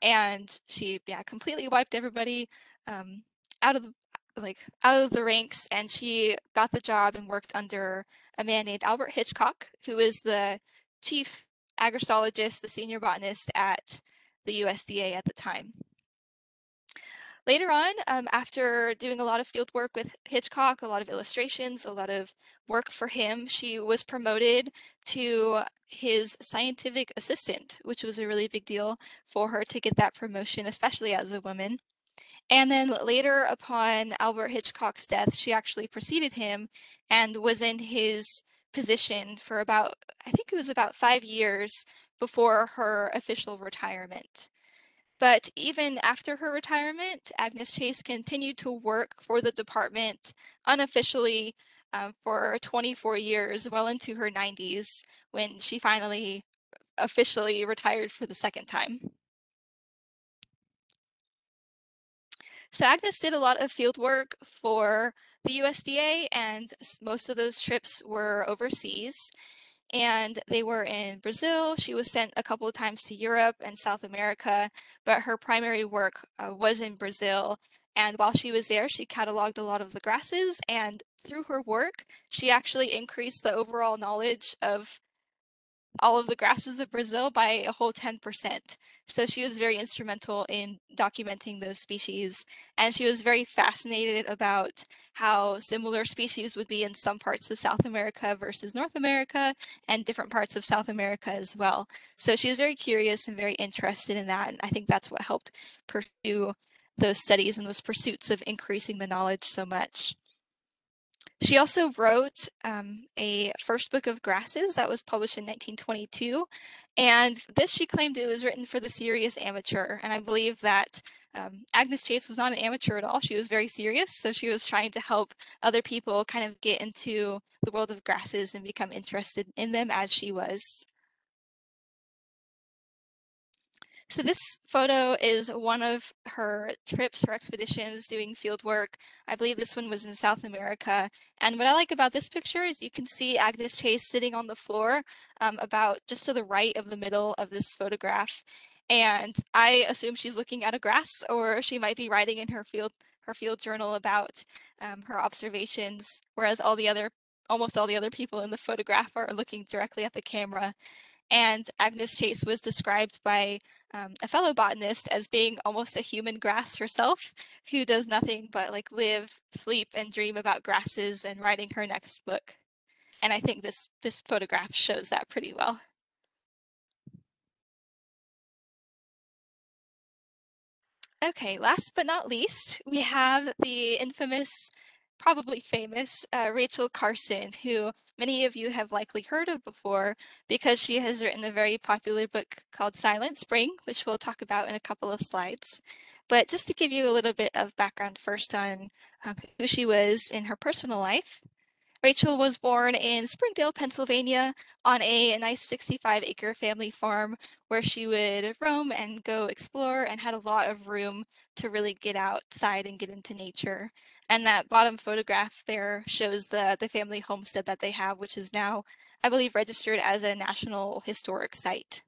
and she completely wiped everybody out of the ranks, and she got the job and worked under a man named Albert Hitchcock, who was the chief agrostologist, the senior botanist at the USDA at the time. Later on, after doing a lot of field work with Hitchcock, a lot of illustrations, a lot of work for him, she was promoted to his scientific assistant, which was a really big deal for her to get that promotion, especially as a woman. And then later, upon Albert Hitchcock's death, she actually preceded him and was in his position for about, I think it was about 5 years before her official retirement. But even after her retirement, Agnes Chase continued to work for the department unofficially for 24 years, well into her 90s, when she finally officially retired for the second time. So Agnes did a lot of field work for the USDA, and most of those trips were overseas. And they were in Brazil. She was sent a couple of times to Europe and South America, but her primary work was in Brazil. And while she was there, she cataloged a lot of the grasses, and through her work, she actually increased the overall knowledge of all of the grasses of Brazil by a whole 10%. So she was very instrumental in documenting those species, and she was very fascinated about how similar species would be in some parts of South America versus North America, and different parts of South America as well. So she was very curious and very interested in that, and I think that's what helped pursue those studies and those pursuits of increasing the knowledge so much. She also wrote a first book of grasses that was published in 1922, and this she claimed it was written for the serious amateur, and I believe that Agnes Chase was not an amateur at all. She was very serious, so she was trying to help other people kind of get into the world of grasses and become interested in them as she was. So this photo is one of her trips, her expeditions, doing field work. I believe this one was in South America. And what I like about this picture is you can see Agnes Chase sitting on the floor about just to the right of the middle of this photograph. And I assume she's looking at a grass, or she might be writing in her field journal about her observations, whereas almost all the other people in the photograph are looking directly at the camera. And Agnes Chase was described by a fellow botanist as being almost a human grass herself, who does nothing but live, sleep, and dream about grasses and writing her next book. And I think this photograph shows that pretty well. Okay, last but not least, we have the infamous, probably famous, Rachel Carson, who many of you have likely heard of before because she has written a very popular book called Silent Spring, which we'll talk about in a couple of slides. But just to give you a little bit of background first on who she was in her personal life, Rachel was born in Springdale, Pennsylvania, on a nice 65-acre family farm where she would roam and go explore and had a lot of room to really get outside and get into nature. And that bottom photograph there shows the family homestead that they have, which is now, I believe, registered as a National Historic Site.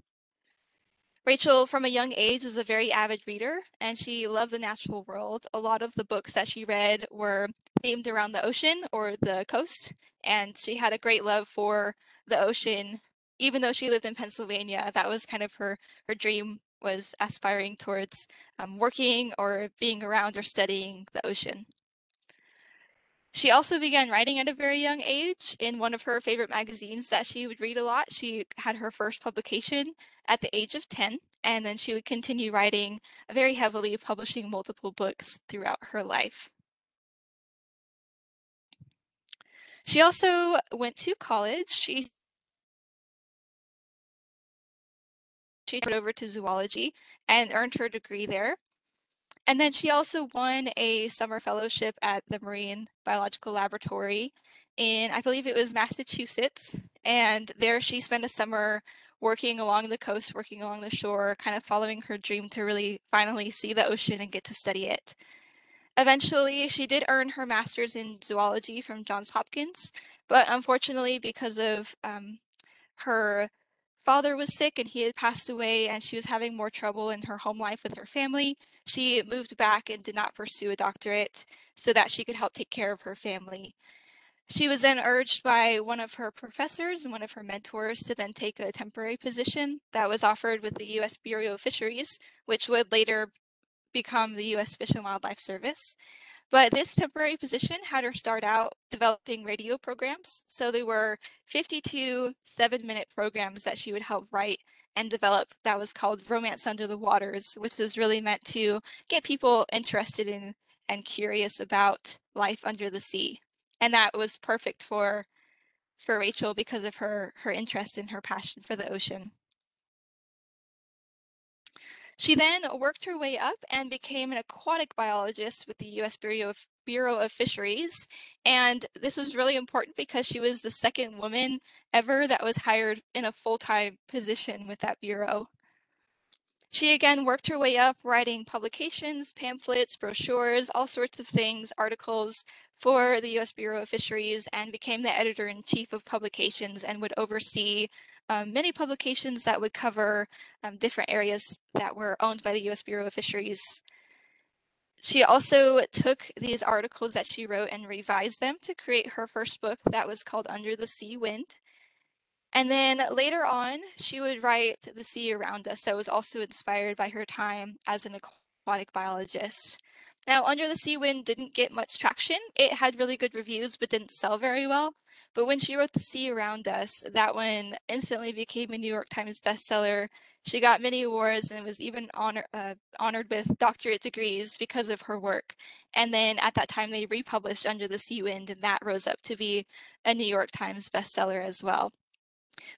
Rachel, from a young age, was a very avid reader, and she loved the natural world. A lot of the books that she read were themed around the ocean or the coast, and she had a great love for the ocean. Even though she lived in Pennsylvania, that was kind of her dream, was aspiring towards working or being around or studying the ocean. She also began writing at a very young age. In one of her favorite magazines that she would read a lot, she had her first publication at the age of 10, and then she would continue writing very heavily, publishing multiple books throughout her life. She also went to college. She went over to zoology and earned her degree there. And then she also won a summer fellowship at the Marine Biological Laboratory in, I believe it was Massachusetts. And there she spent a summer working along the coast, working along the shore, kind of following her dream to really finally see the ocean and get to study it. Eventually, she did earn her master's in zoology from Johns Hopkins, but unfortunately, because of her father was sick and he had passed away and she was having more trouble in her home life with her family, she moved back and did not pursue a doctorate so that she could help take care of her family. She was then urged by one of her professors and one of her mentors to then take a temporary position that was offered with the U.S. Bureau of Fisheries, which would later become the U.S. Fish and Wildlife Service. But this temporary position had her start out developing radio programs. So they were 52 7-minute programs that she would help write and develop that was called Romance Under the Waters, which was really meant to get people interested in and curious about life under the sea. And that was perfect for Rachel because of her interest and her passion for the ocean. She then worked her way up and became an aquatic biologist with the U.S. Bureau of Fisheries. And this was really important because she was the second woman ever that was hired in a full-time position with that bureau. She again worked her way up, writing publications, pamphlets, brochures, all sorts of things, articles for the U.S. Bureau of Fisheries, and became the editor-in-chief of publications and would oversee many publications that would cover different areas that were owned by the U.S. Bureau of Fisheries. She also took these articles that she wrote and revised them to create her first book that was called Under the Sea Wind. And then later on, she would write The Sea Around Us, that was also inspired by her time as an aquatic biologist. Now, Under the Sea Wind didn't get much traction. It had really good reviews, but didn't sell very well. But when she wrote The Sea Around Us, that one instantly became a New York Times bestseller. She got many awards and was even honored with doctorate degrees because of her work. And then at that time, they republished Under the Sea Wind, and that rose up to be a New York Times bestseller as well.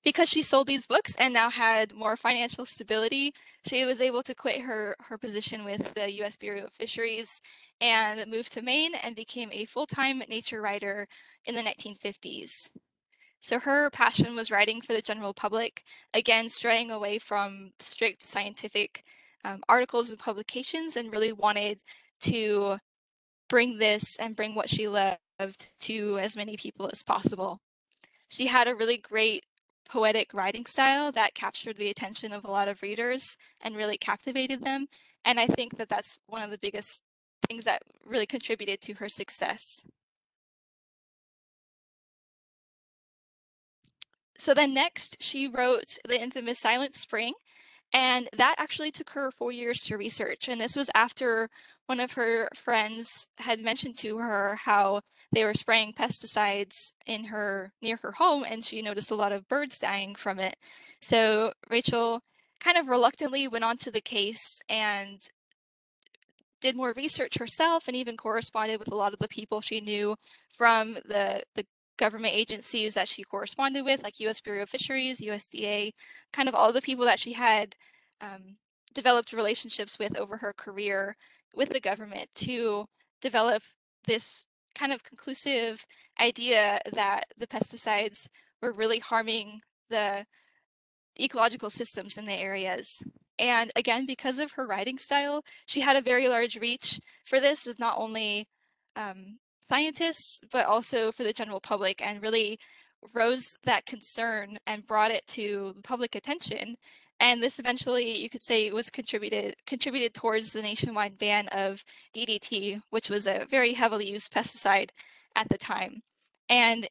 Because she sold these books and now had more financial stability, she was able to quit her position with the U.S. Bureau of Fisheries and move to Maine and became a full-time nature writer in the 1950s. So her passion was writing for the general public, again, straying away from strict scientific articles and publications, and really wanted to bring this and bring what she loved to as many people as possible. She had a really great poetic writing style that captured the attention of a lot of readers and really captivated them. And I think that that's one of the biggest things that really contributed to her success. So then next, she wrote the infamous Silent Spring, and that actually took her 4 years to research. And this was after one of her friends had mentioned to her how they were spraying pesticides near her home, and she noticed a lot of birds dying from it. So Rachel kind of reluctantly went onto the case and did more research herself and even corresponded with a lot of the people she knew from the government agencies that she corresponded with, like U.S. Bureau of Fisheries, USDA, kind of all the people that she had developed relationships with over her career with the government to develop this kind of conclusive idea that the pesticides were really harming the ecological systems in the areas. And again, because of her writing style, she had a very large reach for this, as not only scientists, but also for the general public, and really rose that concern and brought it to public attention. And this eventually, you could say, was contributed towards the nationwide ban of DDT, which was a very heavily used pesticide at the time. And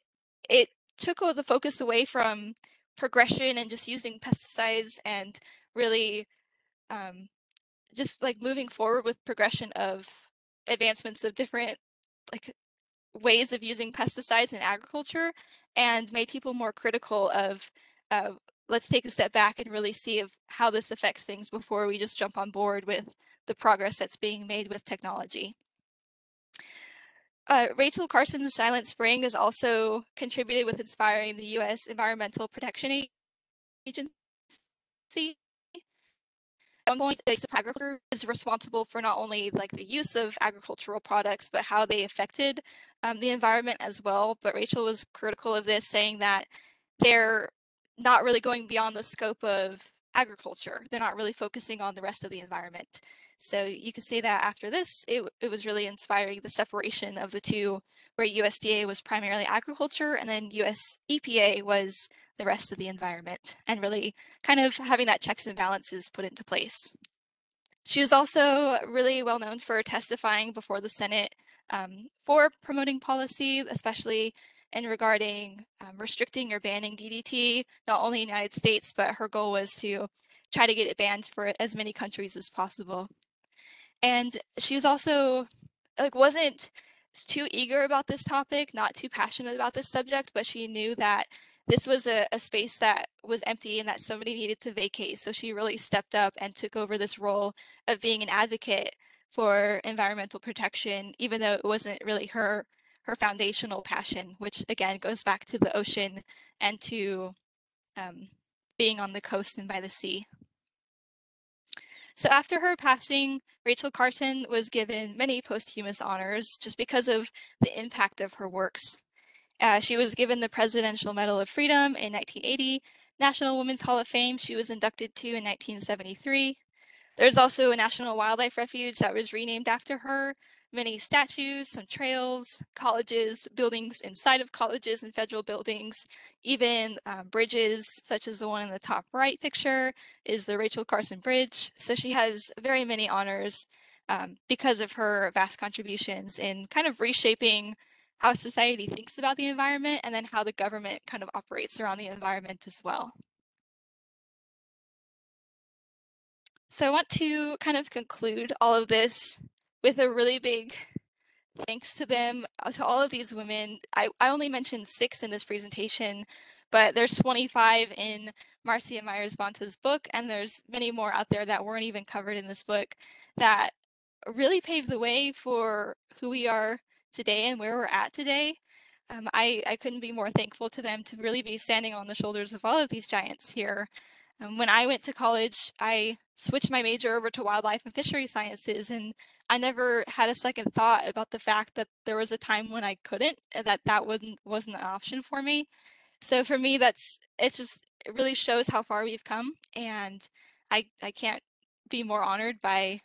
it took the focus away from progression and just using pesticides, and really just like moving forward with progression of advancements of different like ways of using pesticides in agriculture, and made people more critical of let's take a step back and really see how this affects things before we just jump on board with the progress that's being made with technology. Rachel Carson's Silent Spring has also contributed with inspiring the U.S. Environmental Protection Agency. At one point, the agriculture is responsible for not only like the use of agricultural products, but how they affected the environment as well. But Rachel was critical of this, saying that they're not really going beyond the scope of agriculture. They're not really focusing on the rest of the environment. So you could say that after this, it was really inspiring the separation of the two, where USDA was primarily agriculture and then US EPA was the rest of the environment, and really kind of having that checks and balances put into place. She was also really well known for testifying before the Senate for promoting policy, especially in regarding restricting or banning DDT, not only in the United States, but her goal was to try to get it banned for as many countries as possible. And she was also wasn't too eager about this topic, not too passionate about this subject, but she knew that this was a space that was empty and that somebody needed to vacate. So she really stepped up and took over this role of being an advocate for environmental protection, even though it wasn't really her foundational passion, which again goes back to the ocean and to being on the coast and by the sea. So after her passing, Rachel Carson was given many posthumous honors just because of the impact of her works. She was given the Presidential Medal of Freedom in 1980, National Women's Hall of Fame she was inducted to in 1973. There's also a National Wildlife Refuge that was renamed after her, many statues, some trails, colleges, buildings inside of colleges and federal buildings, even bridges, such as the one in the top right picture is the Rachel Carson Bridge. So she has very many honors because of her vast contributions in kind of reshaping how society thinks about the environment, and then how the government kind of operates around the environment as well. So I want to kind of conclude all of this with a really big thanks to them, to all of these women. I only mentioned 6 in this presentation, but there's 25 in Marcia Myers Bonta's book, and there's many more out there that weren't even covered in this book that really paved the way for who we are today and where we're at today. I couldn't be more thankful to them to really be standing on the shoulders of all of these giants here. When I went to college, I switched my major over to wildlife and fishery sciences, and I never had a second thought about the fact that there was a time when I couldn't, that wasn't an option for me. So for me, it really shows how far we've come, and I can't be more honored by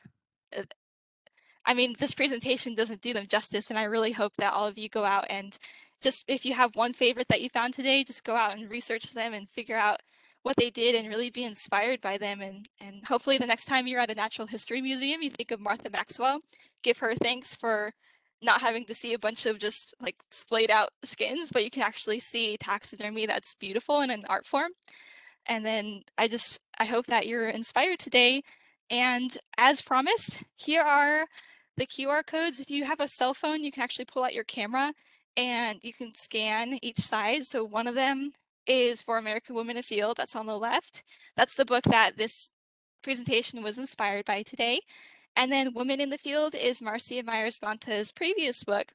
I mean, this presentation doesn't do them justice, and I really hope that all of you go out and just, if you have one favorite that you found today, just go out and research them and figure out what they did and really be inspired by them. And hopefully the next time you're at a natural history museum, you think of Martha Maxwell, give her thanks for not having to see a bunch of just like splayed out skins, but you can actually see taxidermy that's beautiful in an art form. And then I hope that you're inspired today. And as promised, here are the QR codes. If you have a cell phone, you can actually pull out your camera and you can scan each side. So one of them is for American Women Afield, that's on the left. That's the book that this presentation was inspired by today. And then Women in the Field is Marcia Myers Bonta's previous book.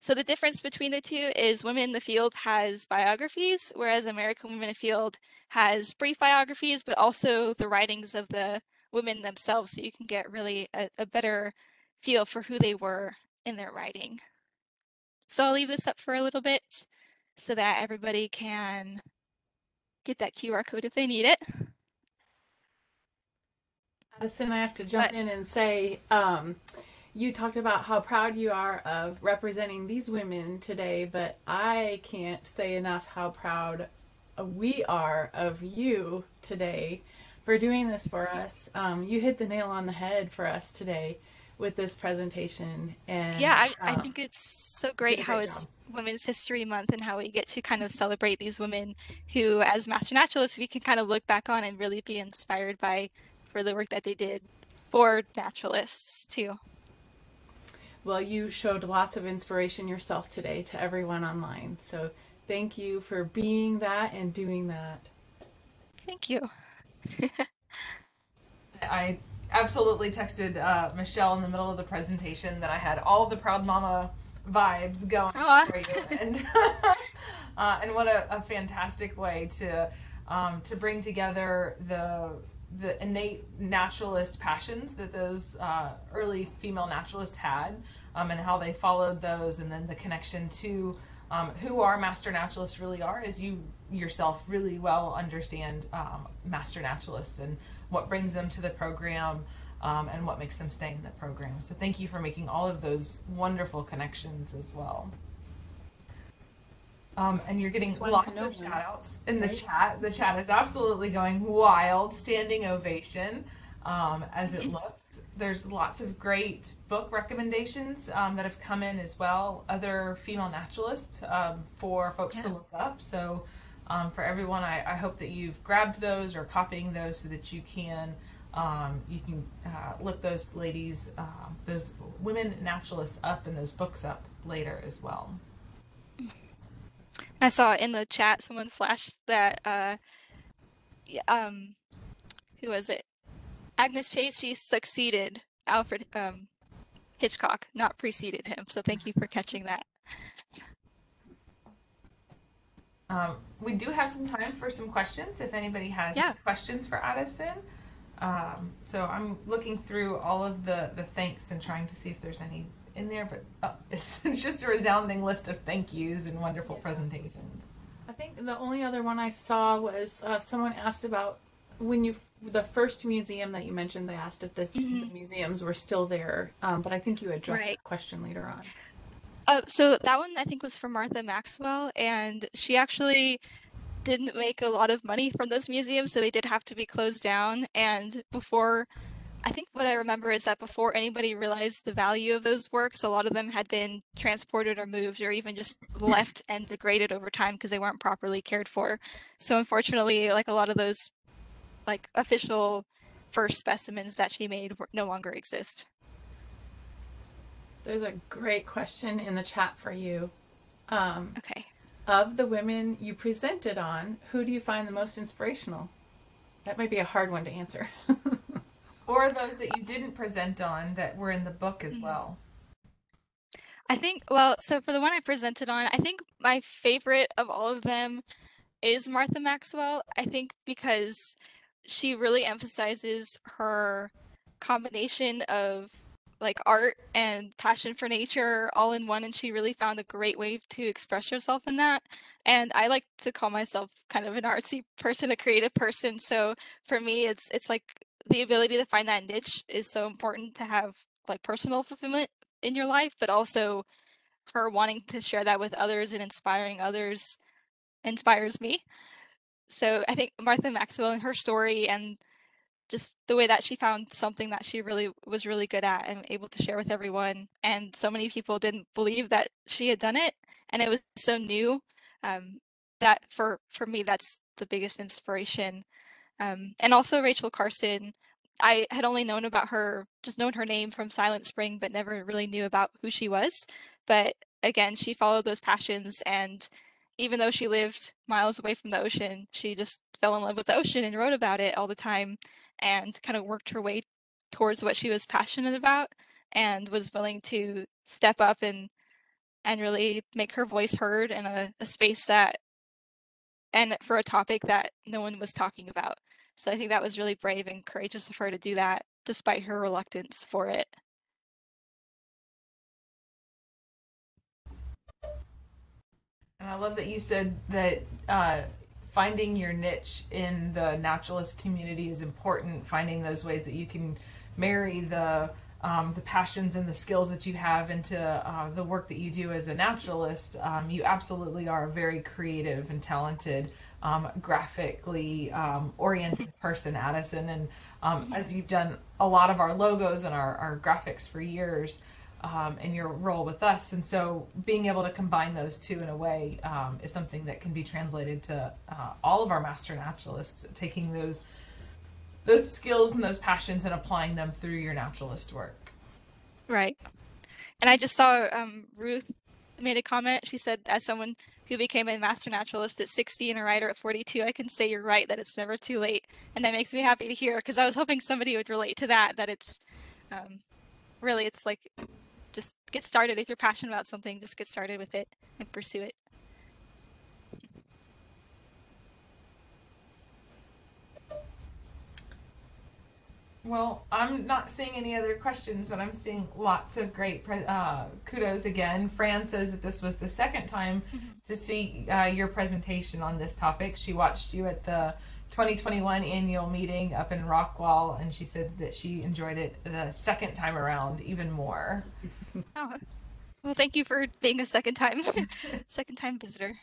So the difference between the two is Women in the Field has biographies, whereas American Women Afield has brief biographies, but also the writings of the women themselves, so you can get really a better feel for who they were in their writing. So I'll leave this up for a little bit so that everybody can get that QR code if they need it. Addison, I have to jump But in and say, you talked about how proud you are of representing these women today, but I can't say enough how proud we are of you today for doing this for us. You hit the nail on the head for us today with this presentation, and yeah, I think it's so did great a how great it's job. Women's History Month and how we get to kind of celebrate these women who, as Master Naturalists, we can kind of look back on and really be inspired by for the work that they did for naturalists too. Well, you showed lots of inspiration yourself today to everyone online. So thank you for being that and doing that. Thank you. I absolutely texted Michelle in the middle of the presentation that I had all of the Proud Mama vibes going Aw. for you, and what a fantastic way to bring together the innate naturalist passions that those early female naturalists had, and how they followed those, and then the connection to who our master naturalists really are, as you yourself really well understand master naturalists and what brings them to the program, and what makes them stay in the program. So thank you for making all of those wonderful connections as well. And you're getting lots of shout outs in the chat. The chat is absolutely going wild. Standing ovation as it looks. There's lots of great book recommendations that have come in as well. Other female naturalists for folks to look up. So for everyone, I hope that you've grabbed those or copying those so that you can look those ladies, those women naturalists up and those books up later as well. I saw in the chat someone flashed that who was it? Agnes Chase, she succeeded Alfred Hitchcock, not preceded him. So thank you for catching that. We do have some time for some questions if anybody has any questions for Addison. So I'm looking through all of the thanks and trying to see if there's any in there, but it's just a resounding list of thank yous and wonderful presentations. I think the only other one I saw was someone asked about when the first museum that you mentioned. They asked if the museums were still there, but I think you addressed that question later on. So that one I think was from Martha Maxwell, and she actually didn't make a lot of money from those museums, so they did have to be closed down. And before, I think what I remember is that before anybody realized the value of those works, a lot of them had been transported or moved or even just left and degraded over time because they weren't properly cared for. So unfortunately, like a lot of those like official first specimens that she made no longer exist. There's a great question in the chat for you. Okay. Of the women you presented on, who do you find the most inspirational? That might be a hard one to answer. Or those that you didn't present on that were in the book as well. I think, well, so for the one I presented on, I think my favorite of all of them is Martha Maxwell. I think because she really emphasizes her combination of like art and passion for nature all in one, and she really found a great way to express herself in that. And I like to call myself kind of an artsy person, a creative person. So for me, it's like the ability to find that niche is so important to have like personal fulfillment in your life, but also her wanting to share that with others and inspiring others inspires me. So I think Martha Maxwell and her story and just the way that she found something that she really was really good at and able to share with everyone. And so many people didn't believe that she had done it, and it was so new. That for me, that's the biggest inspiration. And also Rachel Carson. I had only known about her, just known her name from Silent Spring, but never really knew about who she was. But again, she followed those passions, and even though she lived miles away from the ocean, she just fell in love with the ocean and wrote about it all the time and kind of worked her way towards what she was passionate about and was willing to step up and really make her voice heard in a space that and for a topic that no one was talking about. So I think that was really brave and courageous of her to do that despite her reluctance for it. And I love that you said that finding your niche in the naturalist community is important. Finding those ways that you can marry the passions and the skills that you have into the work that you do as a naturalist. You absolutely are a very creative and talented, graphically oriented person, Addison. And as you've done a lot of our logos and our graphics for years, in your role with us. And so being able to combine those two in a way is something that can be translated to all of our master naturalists, taking those skills and those passions and applying them through your naturalist work. Right. And I just saw Ruth made a comment. She said, as someone who became a master naturalist at 60 and a writer at 42, I can say you're right, that it's never too late. And that makes me happy to hear, because I was hoping somebody would relate to that it's really, it's like, just get started. If you're passionate about something, just get started with it and pursue it. Well, I'm not seeing any other questions, but I'm seeing lots of great kudos again. Fran says that this was the second time to see your presentation on this topic. She watched you at the 2021 annual meeting up in Rockwall, and she said that she enjoyed it the second time around even more. Oh, well, thank you for being a second time visitor.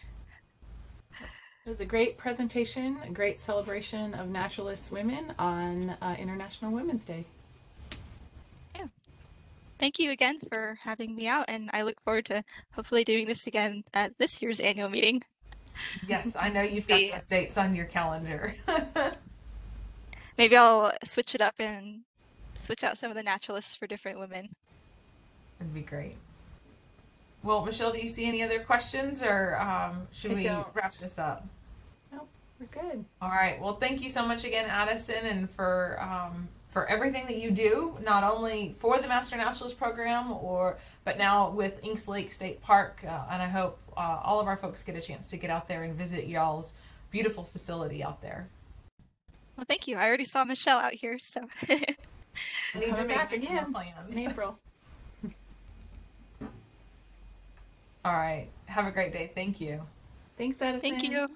It was a great presentation, a great celebration of naturalist women on International Women's Day. Yeah. Thank you again for having me out, and I look forward to hopefully doing this again at this year's annual meeting. Yes, I know you've got those dates on your calendar. Maybe I'll switch it up and switch out some of the naturalists for different women. That'd be great. Well, Michelle, do you see any other questions, or should we wrap this up? Nope, we're good. All right. Well, thank you so much again, Addison, and for everything that you do, not only for the Master Naturalist program, but now with Inks Lake State Park. And I hope all of our folks get a chance to get out there and visit y'all's beautiful facility out there. Well, thank you. I already saw Michelle out here, so. I need to make again plans. In April. All right. Have a great day. Thank you. Thanks, Addison. Thank you.